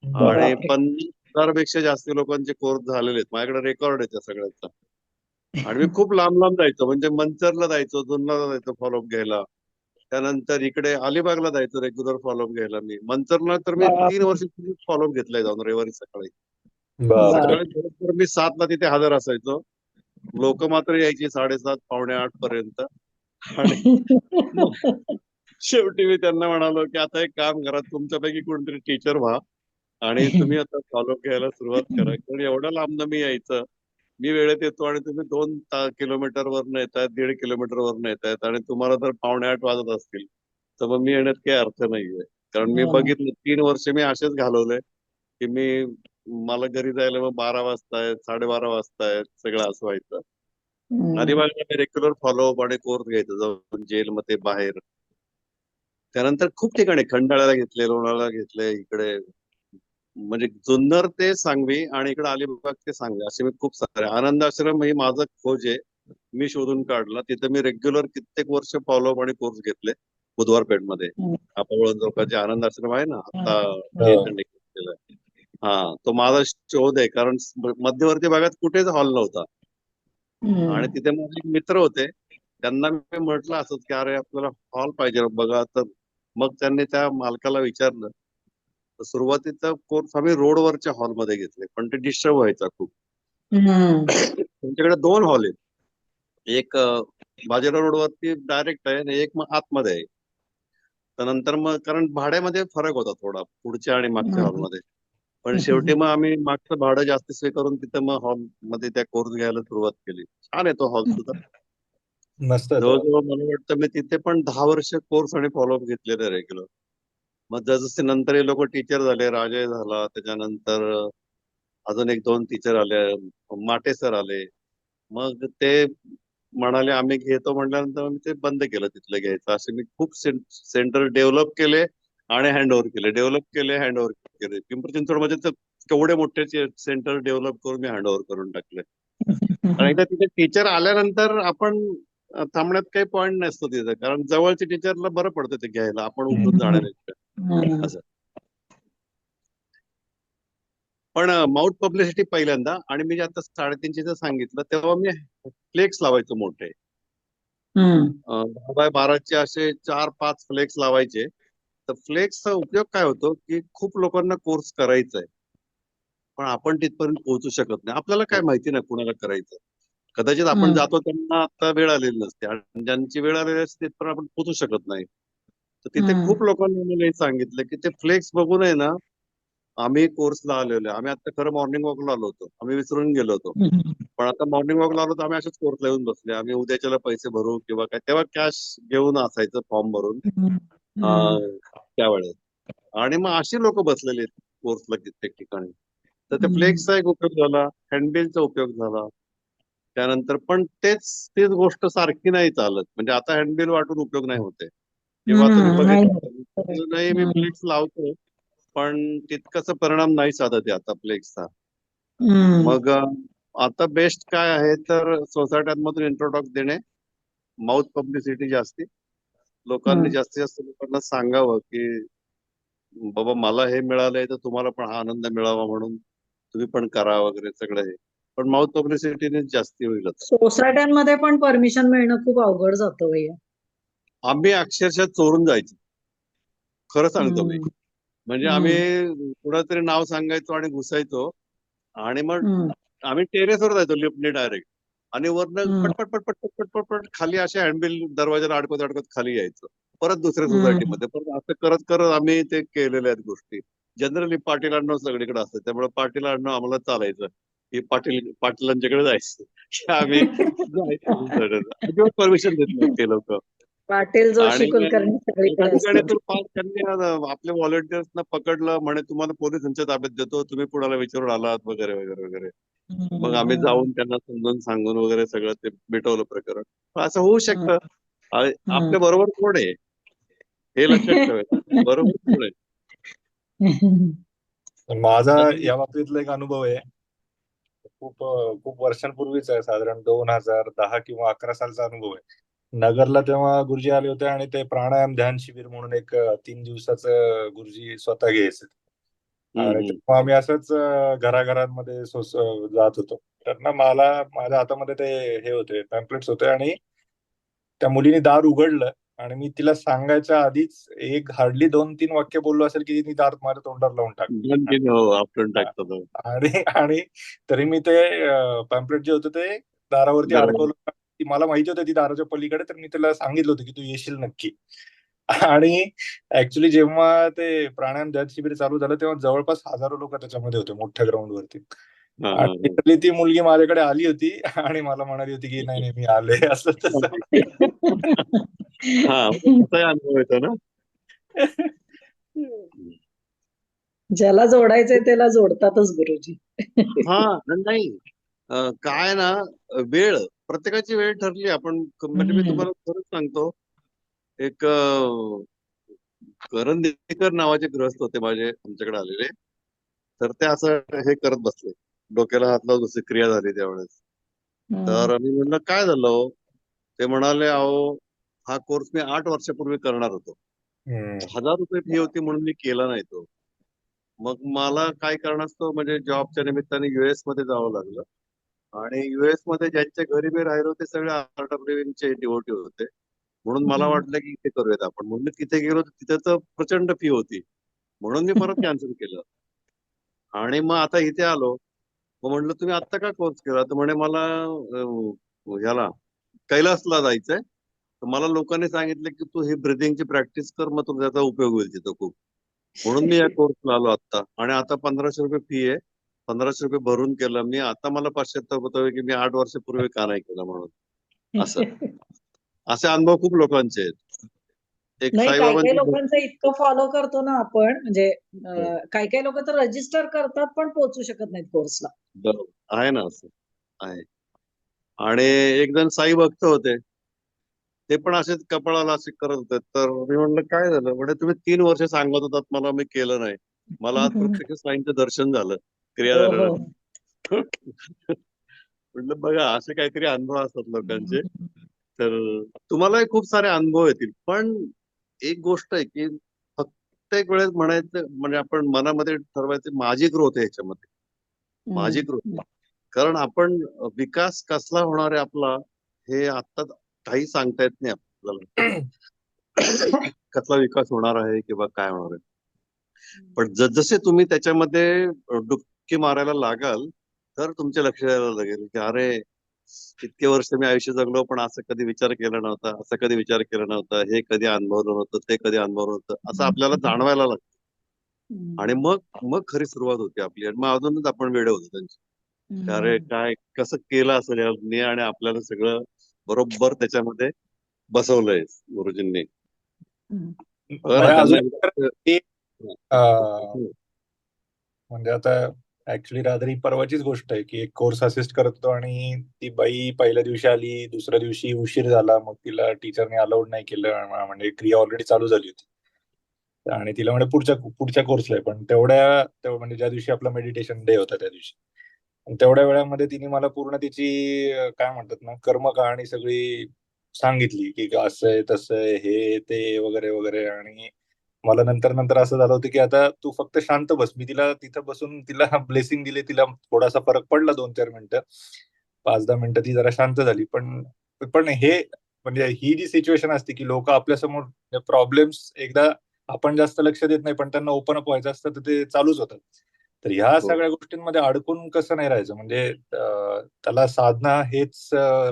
आणि बापरे. 50,000 पेक्षा जास्त लोकांचे कोर्स झालेले आहेत. माझ्याकडे रेकॉर्ड आहे त्या सगळ्याचा. आणि मी खूप लांब लांब जायचो, म्हणजे मंचरला जायचो, जुन्नरला जायचो फॉलोअप घ्यायला. त्यानंतर इकडे अलिबागला जायचो रेग्युलर फॉलोअप घ्यायला. मी मंचरला तर मी 3 बापरे. वर्ष फॉलोअप घेतलाय जाऊन रविवारी सकाळी. बापरे. सकाळी बरोबर मी 7ला तिथे हजर असायचो. लोक मात्र यायची 7:30 पावणे 8 पर्यंत. आणि मग शेवटी मी त्यांना म्हणालो की आता एक काम करा, तुमच्यापैकी कोणतरी टीचर व्हा आणि तुम्ही आता फॉलोअप घ्यायला सुरुवात करा. कारण एवढ्या लांबनं मी यायचं, मी वेळेत येतो आणि तुम्ही 2 किलोमीटर वरनं येतायत, 1.5 किलोमीटर वरनं येतायत, आणि तुम्हाला जर पावणे 8 वाजत असतील तर मग मी येण्यात काही अर्थ नाहीये. कारण मी बघितलं 3 वर्ष मी असेच घालवले की मला घरी जायला मग 12 वाजतायत, 12:30 वाजतायत, सगळं असं व्हायचं. आणि मग मी रेग्युलर फॉलोअप आणि कोर्स घ्यायचो जाऊन जेलमध्ये बाहेर. त्यानंतर खूप ठिकाणी खंडाळ्याला घेतले, लोणावळ्याला घेतले, इकडे म्हणजे जुन्नर ते सांगवी आणि इकडे अलिबाग ते सांगवी, असे मी खूप सारे. आनंद आश्रम ही माझा खोज आहे, मी शोधून काढला. तिथे मी रेग्युलर कित्येक वर्ष फॉलोअप आणि कोर्स घेतले बुधवार पेठमध्ये. आपण जे आनंद आश्रम आहे ना, आता हे हो. त्यांनी केलेलं आहे. हा, तो माझा शोध आहे. कारण मध्यवर्ती भागात कुठेच हॉल नव्हता. आणि तिथे माझे एक मित्र होते, त्यांना मी म्हटलं असंच की अरे आपल्याला हॉल पाहिजे बघा. तर मग त्यांनी त्या मालकाला विचारलं. तर सुरुवातीचा कोर्स आम्ही रोडवरच्या हॉलमध्ये घेतले, पण ते डिस्टर्ब व्हायचा खूप. त्यांच्याकडे 2 हॉल आहेत. एक बाजीराव रोडवरती डायरेक्ट आहे आणि एक मग आतमध्ये आहे. त्यानंतर मग कारण भाड्यामध्ये फरक होता थोडा पुढच्या आणि मागच्या हॉलमध्ये. पण शेवटी मग आम्ही मागचं भाडं जास्त स्वीकारून तिथं मग हॉल मध्ये त्या कोर्स घ्यायला सुरुवात केली. छान आहे तो हॉल सुद्धा. मस्त आहे तो. जवळजवळ मला वाटतं मी तिथे पण 10 वर्ष कोर्स आणि फॉलोअप घेतलेले रेग्युलर. मग जसं नंतर हे लोक टीचर झाले, राजे झाला, त्याच्यानंतर अजून 1-2 टीचर आले, माटे सर आले. मग ते म्हणाले आम्ही घेतो, म्हटल्यानंतर मी ते बंद केलं तिथलं घ्यायचं. असे मी खूप सेंटर डेव्हलप केले आणि हँडओव्हर केले, डेव्हलप केले, हँडओव्हर केले. पिंपरी चिंचवड मध्ये तर केवढे मोठे सेंटर डेव्हलप करून मी हँडओव्हर करून टाकले. आणि एकदा तिथे टीचर आल्यानंतर आपण थांबण्यात काही पॉईंट नसतो तिथे, कारण जवळच्या टीचरला बरं पडतं ते घ्यायला, आपण उठून जाण्यापेक्षा असं. पण माउथ पब्लिसिटी पहिल्यांदा. आणि मी जे आता 350 सांगितलं तेव्हा मी फ्लेक्स लावायचो मोठे, 10x12चे असे 4-5 फ्लेक्स लावायचे. तर फ्लेक्सचा उपयोग काय होतो की खूप लोकांना कोर्स करायचा आहे, पण आपण तिथपर्यंत पोहोचू शकत नाही. आपल्याला काय माहिती नाही कुणाला करायचं. कदाचित आपण जातो त्यांना आता वेळ आलेली नसते, आणि ज्यांची वेळ आलेली असते तिथपर्यंत आपण पोहोचू शकत नाही. तर तिथे खूप लोकांनी मला हे सांगितलं की ते फ्लेक्स बघून आहे ना, आम्ही कोर्सला आलेलो. आम्ही आता खरं मॉर्निंग वॉकला आलो होतो, आम्ही विसरून गेलो होतो. पण आता मॉर्निंग वॉकला आलो तर आम्ही असेच कोर्सला येऊन बसले. आम्ही उद्याच्याला पैसे भरू किंवा काय, तेव्हा कॅश घेऊन असायचं फॉर्म भरून त्यावेळेस. आणि मग अशी लोक बसलेले आहेत कोर्सला कित्येक ठिकाणी. तर त्या फ्लेक्सचा एक उपयोग झाला, हँडबिलचा उपयोग झाला. त्यानंतर पण तीच गोष्ट सारखी नाही चालत. म्हणजे आता हँडबिल वाटून उपयोग नाही होते, किंवा तुम्ही बघितलं नाही, मी फ्लेक्स लावतो पण तितकासा परिणाम नाही साधत आहे आता फ्लेक्सचा. मग आता बेस्ट काय आहे तर सोसायट्यांमधून इंट्रोडक्ट देणे, माउथ पब्लिसिटी जास्ती. लोकांनी जास्तीत जास्त लोकांना सांगावं की बाबा मला हे मिळालंय तर तुम्हाला पण हा आनंद मिळावा, म्हणून तुम्ही पण करा वगैरे सगळं हे. पण माउथ पब्लिसिटीने जास्ती होईल आता. सोसायट्यांमध्ये पण परमिशन मिळणं खूप अवघड जातं भैया. आम्ही अक्षरशः चोरून जायचो, खरं सांगतो मी. म्हणजे आम्ही कुणातरी नाव सांगायचो आणि घुसायचो. आणि मग हम्म, आम्ही टेरेसवर जायचो लिफ्टने डायरेक्ट, आणि वरनं हम्म, पटपट पटपट पटपट पटपट खाली असे हँडबिल दरवाजाला अडकत अडकत खाली यायचं, परत दुसऱ्या हम्म, सोसायटीमध्ये. परत असं करत करत आम्ही ते केलेल्या आहेत गोष्टी. जनरली पाटील आडनाव सगळीकडे असतं, त्यामुळे पाटील आडनाव आम्हाला चालायचं, की पाटीलांच्याकडे जायचं. की आम्ही जायचं. अजिबात परमिशन देत नाही ते लोक. पाटील, जोशी, आणि कुलकर्णी एका सगळीकडे ठिकाणी असतात. तर पाच त्यांनी आपल्या व्हॉलंटियर्सना पकडलं, म्हणे तुम्हाला पोलिसांच्या ताब्यात देतो, तुम्ही कुणाला विचारून आलात वगैरे वगैरे वगैरे. मग आम्ही हम्म, जाऊन त्यांना समजून सांगून वगैरे सगळं ते मिटवलं प्रकरण. पण असं होऊ हम्म, शकतं. हम्म. आपल्या बरोबर कोण आहे हे लक्षात ठेवायचं. आपल्या बरोबर कोण आहे. माझा अजून या बाबतीतला एक अनुभव आहे. खूप वर्षांपूर्वीच आहे, साधारण 2010 किंवा 11 सालचा अनुभव आहे. नगरला तेव्हा गुरुजी आले होते आणि ते प्राणायाम ध्यान शिबिर म्हणून एक 3 दिवसाचं गुरुजी स्वतः घ्यायचे. आणि हम्म. तेव्हा आम्ही असंच घराघरांमध्ये जात होतो. तर ना मला माझ्या हातामध्ये ते हे होते, पॅम्पलेट्स होते, आणि त्या मुलीने दार उघडलं आणि मी तिला सांगायच्या आधीच एक हार्डली 2-3 वाक्य बोललो असेल की तिने दार माझ्या तोंडावर लावून दोन टाकलं. तीन हो आपटून टाकतात हो. आणि आणि तरी मी ते पॅम्पलेट जे होतं ते दारावरती दरवाजा. अडकवलं. ती मला माहिती होतं ती दाराच्या पलीकडे, तर मी त्याला सांगितलं होतं की तू येशील नक्की. आणि ऍक्च्युली जेव्हा ते प्राणायाम ध्यान शिबिर चालू झालं तेव्हा जवळपास हजारो लोक त्याच्यामध्ये होते, मोठ्या ग्राउंड वरती. हा आणि हा हा. literally ती मुलगी माझ्याकडे आली होती आणि मला म्हणाली होती की नाही नाही मी आले, असं तसं. हा तसाही अनुभव येतो ना. ज्याला जोडायचंय त्याला जोडतातच गुरुजी. हा नाही, काय ना, वेळ प्रत्येकाची वेळ ठरली. आपण म्हणजे मी हम्म, तुम्हाला खरंच सांगतो, एक करंदीकर नावाचे गृहस्थ होते माझे आमच्याकडे आलेले. तर ते असं हे करत बसले, डोक्याला हात लावून दुसरी क्रिया झाली त्यावेळेस. हम्म, तर मी म्हणलं काय झालं हो? ते म्हणाले अहो हा कोर्स मी 8 वर्षापूर्वी करणार होतो, हम्म. 1000 रुपये फी होती म्हणून मी केला नाही तो. मग मला काय कारणास्तव म्हणजे जॉबच्या निमित्ताने युएस मध्ये जावं लागलं. आणि युएस मध्ये ज्यांच्या घरी मी राहिलो ते सगळे आर्ट ऑफ लिव्हिंगचे डिवोटी होते. म्हणून मला हम्म. वाटलं की इथे करूयात आपण, म्हणून तिथे गेलो तर तिथे तर प्रचंड फी होती, म्हणून मी परत कॅन्सल केलं. आणि मग आता इथे आलो. मग म्हटलं तुम्ही आत्ता का कोर्स केला? तर म्हणे मला ह्याला कैलासला जायचंय. तर मला लोकांनी सांगितलं की तू ही ब्रिदिंगची प्रॅक्टिस कर, मग तुला त्याचा उपयोग होईल तिथं खूप. म्हणून मी या कोर्सला आलो आता. आणि आता 1500 रुपये फी आहे. 1500 रुपये भरून केलं मी. आता मला पश्चात्ताप होतोय की मी 8 वर्षापूर्वी का नाही केलं म्हणून. असं असे अनुभव खूप लोकांचे आहेत. एक नाही, काही काही साईबाबांची लोकांचं इतकं फॉलो करतो ना आपण, म्हणजे हो, काही काही लोक तर रजिस्टर करतात पण पोहोचू शकत नाहीत कोर्सला. बरोबर आहे ना, असं आहे. आणि एक जण साई भक्त होते, ते पण असेच कपाळाला असे करत होते. तर मी म्हणलं काय झालं? म्हणजे तुम्ही 3 वर्ष सांगत होतात मला, मी केलं नाही. मला आज प्रत्यक्ष साईंचं दर्शन झालं, क्रिया हो हो. झाल्यानंतर. म्हटलं बघा असे काहीतरी अनुभव असतात लोकांचे. तर तुम्हालाही खूप सारे अनुभव येतील. पण एक गोष्ट आहे की फक्त एक वेळेस म्हणायचं, म्हणजे आपण मनामध्ये ठरवायचं माझी ग्रोथ आहे ह्याच्यामध्ये, माझी ग्रोथ आहे. कारण आपण विकास कसला होणार आहे आपला, हे आता काही सांगता येत नाही आपल्याला. कसला विकास होणार आहे किंवा काय होणार आहे. पण जसजसे तुम्ही त्याच्यामध्ये डुबकी मारायला लागाल, तर तुमच्या लक्षात यायला लागेल की अरे इतके वर्ष मी आयुष्य जगलो, पण असं कधी विचार केला नव्हता, असं कधी विचार केला नव्हता, हे कधी अनुभवलं नव्हतं, ते कधी अनुभवलं नव्हतं, असं आपल्याला जाणवायला लागतं. आणि मग मग खरी सुरुवात होते आपली. आणि मग अजूनच आपण वेडे होतो त्यांची. अरे काय कसं केलं असेल यांनी, आणि आपल्याला सगळं बरोबर त्याच्यामध्ये बसवलंय गुरुजींनी. बघा ना म्हणजे त्यांना अजून एकदा एक अं, हं, म्हणजे आता ऍक्च्युली रादर ही परवाचीच गोष्ट आहे की एक कोर्स असिस्ट करत होतो आणि ती बाई पहिल्या दिवशी आली, दुसऱ्या दिवशी उशीर झाला, मग तिला टीचरने अलाउड नाही केलं, म्हणजे क्रिया ऑलरेडी चालू झाली होती. आणि तिला म्हणजे पुढच्या पुढच्या कोर्सला आहे, पण म्हणजे ज्या दिवशी आपला मेडिटेशन डे होता त्या दिवशी, आणि तेवढ्या वेळामध्ये तिने मला पूर्ण तिची काय म्हणतात ना कर्म कहाणी सगळी सांगितली की असं आहे तसं आहे हे ते वगैरे वगैरे. आणि मला नंतर नंतर असं झालं होतं की आता तू फक्त शांत बस. मी तिला तिथं बसून तिला ब्लेसिंग दिली, तिला थोडासा फरक पडला 2-4 मिनिटं, 5-10 मिनिटं ती जरा शांत झाली. पण पण हे म्हणजे ही जी सिच्युएशन असते की लोक आपल्यासमोर प्रॉब्लेम्स एकदा आपण जास्त लक्ष देत नाही पण त्यांना ओपन अप व्हायचं असतं तर ते चालूच होतात. तर ह्या हो. सगळ्या गोष्टींमध्ये अडकून कसं नाही राहायचं, म्हणजे त्याला साधना हेच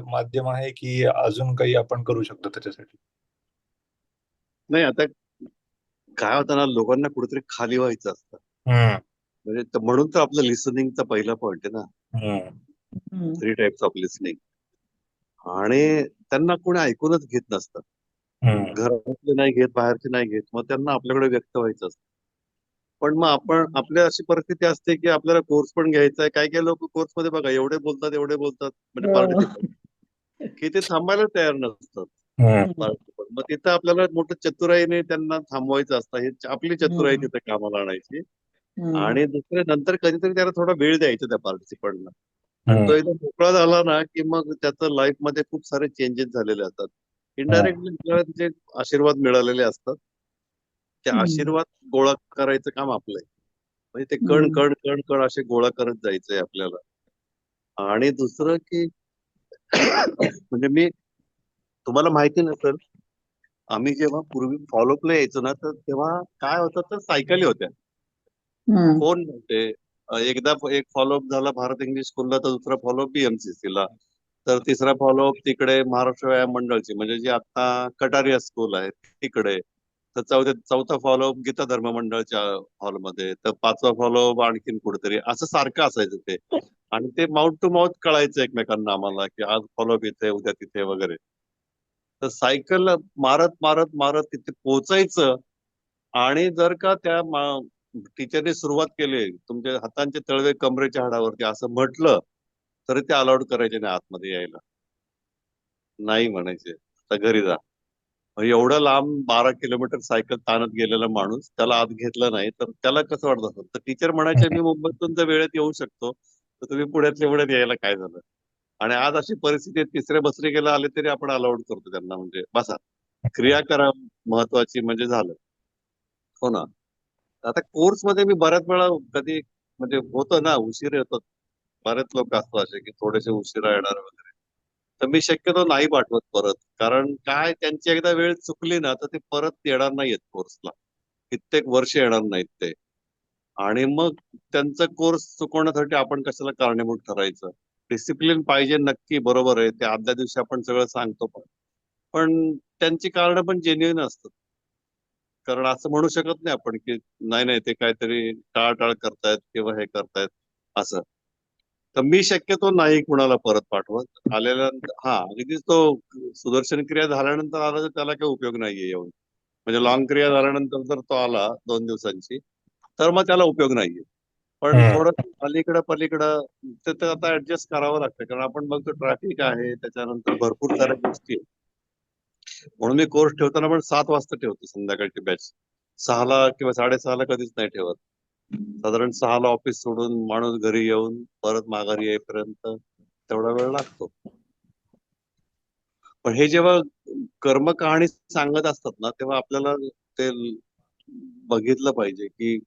माध्यम आहे की अजून काही आपण करू शकतो त्याच्यासाठी? नाही, आता काय होतं ना, लोकांना कुठेतरी खाली व्हायचं असतं. म्हणजे म्हणून तर आपलं लिसनिंगचा पहिला पॉइंट आहे ना, 3 टाइप्स ऑफ लिसनिंग. आणि त्यांना कोणी ऐकूनच घेत नसतं. घरातले नाही घेत, बाहेरचे नाही घेत, मग त्यांना आपल्याकडे व्यक्त व्हायचं असतं. पण मग आपल्या अशी परिस्थिती असते की आपल्याला कोर्स पण घ्यायचा आहे. काही काही लोक कोर्समध्ये बघा एवढे बोलतात म्हणजे पार्टिसिपंट, की ते थांबायला तयार नसतात participant. मग तिथं आपल्याला मोठं चतुराईने त्यांना थांबवायचं असतं. ही आपली चतुराई तिथे कामाला आणायची. आणि दुसरे नंतर कधीतरी त्याला थोडा वेळ द्यायचा त्या पार्टिसिपंटला. आणि तो एकदा मोकळा झाला ना, की मग त्याचं लाईफ मध्ये खूप सारे चेंजेस झालेले असतात. इनडायरेक्टली आपल्याला तिचे आशीर्वाद मिळालेले असतात. ते आशीर्वाद गोळा करायचं काम आपलं आहे. म्हणजे ते कण कण कण कण असे गोळा करत जायचंय आपल्याला. आणि दुसरं की म्हणजे मी तुम्हाला माहिती नसेल, आम्ही जेव्हा पूर्वी फॉलोअपला यायचो ना, तर तेव्हा काय होतं, तर सायकली होत्या, फोन नव्हते. एकदा एक फॉलोअप झाला भारत इंग्लिश स्कूलला, तर दुसरा फॉलोअप BMCC ला, तर तिसरा फॉलोअप तिकडे महाराष्ट्र व्यायाम मंडळची म्हणजे जी आता कटारिया स्कूल आहे तिकडे, तर चौथा फॉलोअप गीता धर्म मंडळच्या हॉलमध्ये, तर पाचवा फॉलोअप आणखीन कुठेतरी, असं सारखं असायचं ते. आणि ते माउथ टू माउथ कळायचं एकमेकांना आम्हाला, की आज फॉलोअप इथे, उद्या तिथे वगैरे. तर सायकल मारत मारत मारत तिथे पोहोचायचं. आणि जर का त्या टीचरने सुरुवात केली, तुमच्या हातांचे तळवे कमरेच्या हाडावरती असं म्हटलं, तरी ते अलाउड करायचे नाही आतमध्ये यायला. नाही म्हणायचे, तर घरी जा. एवढं लांब 12 किलोमीटर सायकल ताणत गेलेला माणूस, त्याला आत घेतलं नाही तर त्याला कसं वाटत असेल. तर टीचर म्हणायचे, मी मुंबईतून जर वेळेत येऊ शकतो, तर तुम्ही पुण्यातल्या वेळेत यायला काय झालं. आणि आज अशी परिस्थिती आहे, तिसऱ्या बसरिकेला आले तरी आपण अलाउड करतो त्यांना, म्हणजे बसा, क्रिया करा महत्वाची, म्हणजे झालं. हो ना. आता कोर्स मध्ये मी बऱ्याच वेळा कधी म्हणजे होतं ना, उशीर येतात. बरेच लोक असतात असे की थोडेसे उशिरा येणार वगैरे. तर मी शक्यतो नाही पाठवत परत. कारण काय, त्यांची एकदा वेळ चुकली ना, तर ते परत येणार नाहीयेत कोर्सला. कित्येक वर्ष येणार नाहीत ते. आणि मग त्यांचा कोर्स चुकवण्यासाठी आपण कशाला कारणीभूत ठरायचं. डिसिप्लिन पाहिजे, नक्की बरोबर आहे. ते आदल्या दिवशी आपण सगळं सांगतो पण. पण त्यांची कारणं पण जेन्युइन असतात. कारण असं म्हणू शकत नाही आपण की नाही नाही, ते काहीतरी टाळाटाळ करतायत किंवा हे करतायत असं. तर मी शक्यतो नाही कुणाला परत पाठवत. आलेल्यानंतर अगदीच तो सुदर्शन क्रिया झाल्यानंतर आला तर त्याला काही उपयोग नाहीये येऊन. म्हणजे लॉंग क्रिया झाल्यानंतर जर तो आला 2 दिवसांची, तर मग त्याला उपयोग नाहीये. पण थोडं अलीकडं पलीकडं ते आता ऍडजस्ट करावं लागतं, कारण आपण बघतो ट्रॅफिक आहे, त्याच्यानंतर भरपूर साऱ्या गोष्टी आहेत. म्हणून मी कोर्स ठेवताना पण 7 वाजता ठेवतो संध्याकाळची बॅच. 6ला किंवा 6:30ला कधीच नाही ठेवत. साधारण 6ला ऑफिस सोडून माणूस घरी येऊन परत माघारी येईपर्यंत तेवढा वेळ लागतो. पण हे जेव्हा कर्म कहाणी सांगत असतात ना, तेव्हा आपल्याला ते बघितलं पाहिजे की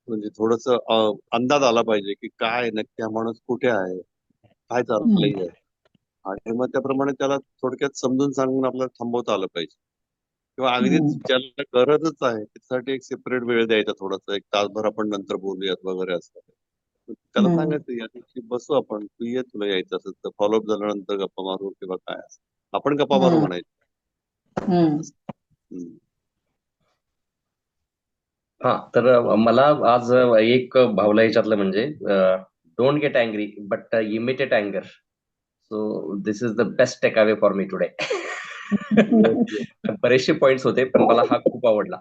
म्हणजे थोडस अंदाज आला पाहिजे की काय नक्की हा माणूस कुठे आहे, काय चाललंय. आणि मग त्याप्रमाणे त्याला थोडक्यात समजून सांगून आपल्याला थांबवता आलं पाहिजे. किंवा अगदीच ज्याला गरजच आहे त्यासाठी एक सेपरेट वेळ द्यायचा, थोडासा 1 तासभर आपण नंतर बोलूयात वगैरे असं. त्याला सांगायचं, या दिवशी बसू आपण, तू ये, तुला यायचं असेल तर फॉलोअप झाल्यानंतर गप्पा मारू किंवा काय असं. आपण गप्पा मारू म्हणायचं. हम्म. हा, तर मला आज एक भावला ह्याच्यातलं म्हणजे don't get angry but imitate अँगर. So this is the best take away for me today. बरेचसे पॉइंट्स होते, पण मला हा खूप आवडला.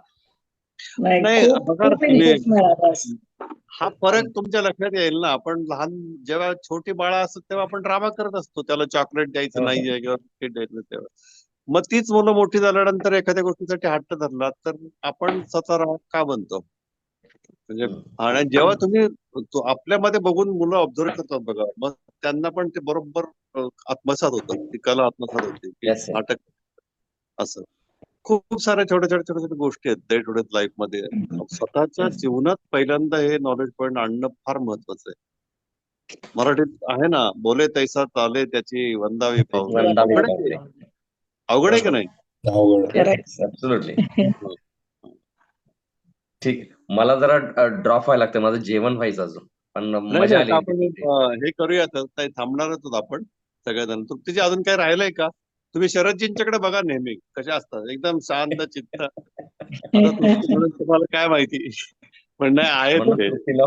नाही, बघा ना खूप तुम्ही, इनपुट्स मिळाला. हा फरक तुमच्या लक्षात येईल ना. आपण लहान जेव्हा छोटी बाळं असतात तेव्हा आपण ड्रामा करत असतो, त्याला चॉकलेट द्यायचं नाहीये किंवा बिस्किट द्यायचं नाही तेव्हा. मग तीच मुलं मोठी झाल्यानंतर एखाद्या गोष्टीसाठी हट्ट धरला तर आपण स्वतः का बनतो. म्हणजे आणि जेव्हा तुम्ही आपल्यामध्ये बघून मुलं ऑब्झर्व करतात बघा, मग त्यांना पण ते बरोबर आत्मसात होतं, ती कला आत्मसात होते की Yes, sir. नाटक असं. खूप साऱ्या छोट्या छोट्या छोट्या छोट्या गोष्टी आहेत डे टू डे लाईफ मध्ये. स्वतःच्या जीवनात पहिल्यांदा हे नॉलेज पॉइंट आणणं फार महत्वाचं आहे. मराठीत आहे ना, बोले तैसा चाले त्याची वंदावी पावले. वंदावी अवघड आहे पावले. ते. अवघड आहे की नाही. अवघड. Yes, absolutely. हं. ठीक आहे. मला जरा ड्रॉप व्हायला लागतं, माझं जेवण व्हायचं अजून, पण नाही मजा नाही, आली आता होती. आपण हे करूया तर ताई, थांबणारच आहोत आपण सगळेजण. तृप्तीजी अजून काय राहिलंय का? तुम्ही शरदजींच्याकडे बघा नेहमी कसे असतात, एकदम शांत चित्त. आता तृप्ती म्हणून तुम्हाला काय माहिती, पण नाही आहेत म्हणून ते. तृप्तीला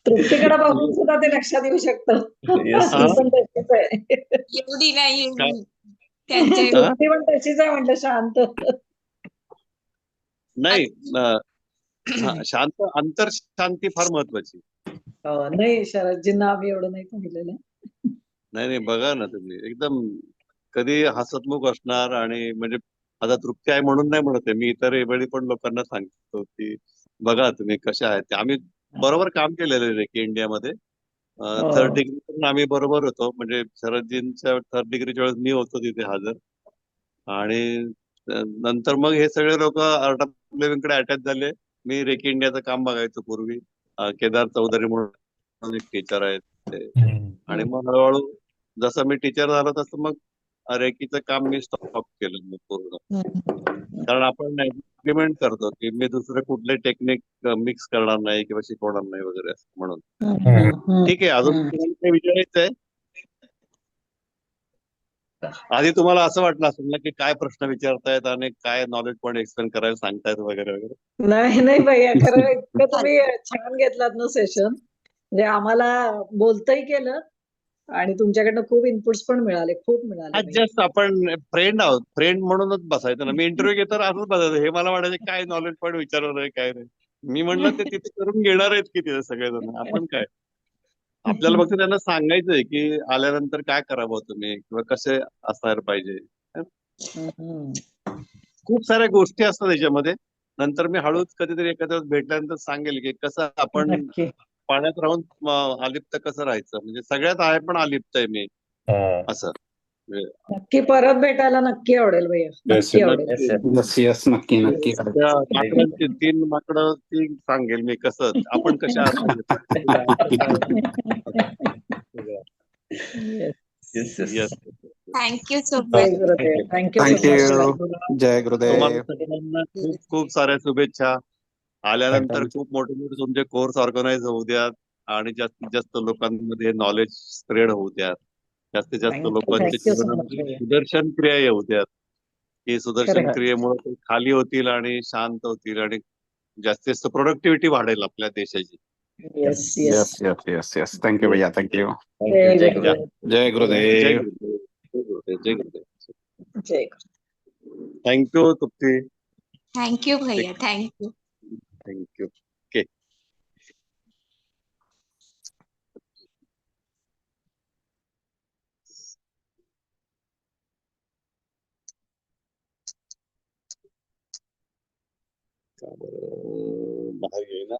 तृप्तीकडे बघून सुद्धा ते लक्षात येऊ शकतं. येस हा? ती पण तशीच आहे. एवढी नाही काय? मी त्यांच्या हा? तृप्ती पण तशीच आहे म्हटलं, शांत. नाही हा, शांत, अंतर शांती फार महत्वाची. नाही, शरदजींना आम्ही एवढं नाही पाहिलेलं. नाही नाही, बघा ना तुम्ही एकदम कधी हसतमुख असणार. आणि म्हणजे आता तृप्ती आहे म्हणून नाही म्हणत आहे मी, इतर वेळी पण लोकांना सांगतो की बघा तुम्ही कशा आहेत ते. आम्ही बरोबर काम केलेलं आहे रेकी इंडियामध्ये. थर्ड डिग्री पण आम्ही बरोबर होतो, म्हणजे शरदजींच्या थर्ड डिग्रीच्या वेळेस मी होतो तिथे हजर. आणि नंतर मग हे सगळे लोक आर्ट ऑफ लिव्हिंगकडे अटॅच झाले. मी रेकी इंडियाचं काम बघायचो पूर्वी. केदार चौधरी म्हणून एक टीचर आहेत ते. आणि मग हळूहळू जसं मी टीचर झालो तसं मग रेकीचं काम मी स्टॉप केलं मग पूर्ण. कारण आपण इम्प्लिमेंट करतो की मी दुसरे कुठले टेक्निक मिक्स करणार नाही किंवा शिकवणार नाही वगैरे असं म्हणून. ठीक आहे, अजून तुम्हाला काही विचारायचं आहे? आधी तुम्हाला असं वाटलं असेल ना की काय प्रश्न विचारतायत आणि काय नॉलेज पॉईंट एक्सप्लेन करायला सांगतायत वगैरे वगैरे. नाही नाही भैया, खरं इतकं तुम्ही छान घेतलात ना सेशन, म्हणजे आम्हाला बोलताही केलं आणि तुमच्याकडनं खूप इनपुट्स पण मिळाले, खूप मिळाले भैया. जस्ट आपण फ्रेंड आहोत, फ्रेंड म्हणूनच बसायचं ना. मी इंटरव्ह्यू घेताना असंच बसायचं. हे मला वाटायचं काय नॉलेज पॉईंट विचारणार आहे काय नाही. मी म्हणलं ते तिथे करून घेणार आहेत की तिथे सगळेजण. आपण काय, आपल्याला फक्त त्यांना सांगायचंय की आल्यानंतर काय करावं तुम्ही किंवा कसे असायला पाहिजे. खूप साऱ्या गोष्टी असतात त्याच्यामध्ये. नंतर मी हळूच कधीतरी एखाद्या वेळेस भेटल्यानंतर सांगेल की कसं आपण नक्की पाण्यात राहून अलिप्त कसं राहायचं. म्हणजे सगळ्यात आहे पण अलिप्त आहे मी असं. म्हणजे नक्की परत भेटायला नक्की आवडेल भैया, नक्की आवडेल. Yes yes. येस येस, नक्की नक्की. त्या माकडांची 3 माकडं ती सांगेल मी कसं आपण कशा असायला. Yes. Yes yes. Yes. Thank you so जय much. Gurudev, thank you so thank you. Much. जय तुम्हाला गुरुदेव. सगळ्यांना खूप खूप साऱ्या शुभेच्छा. आल्यानंतर खूप मोठे मोठे तुमचे कोर्स ऑर्गनाईज होऊ द्यात आणि जास्तीत जास्त लोकांमध्ये नॉलेज स्प्रेड होऊ द्यात. जास्तीत जास्त लोकांच्या थँक्यू सो मच जीवनामध्ये भैया. सुदर्शन क्रिया येऊ द्यात. की सुदर्शन खरं. क्रियेमुळे ते खाली होतील आणि शांत होतील आणि जास्तीत जास्त प्रोडक्टिव्हिटी वाढेल आपल्या देशाची. Yes yes. Yes yes yes yes. Thank you भैया, थँक्यू. जय जय गुरुदेव. गुरुदेव. जय जय गुरुदेव. गुरुदेव. जय गुरुदेव. जय गुरुदेव. जय गुरुदेव. थँक्यू तृप्ती. थँक्यू भैया, थँक्यू. थँक्यू. ओके. बाहेर येईना.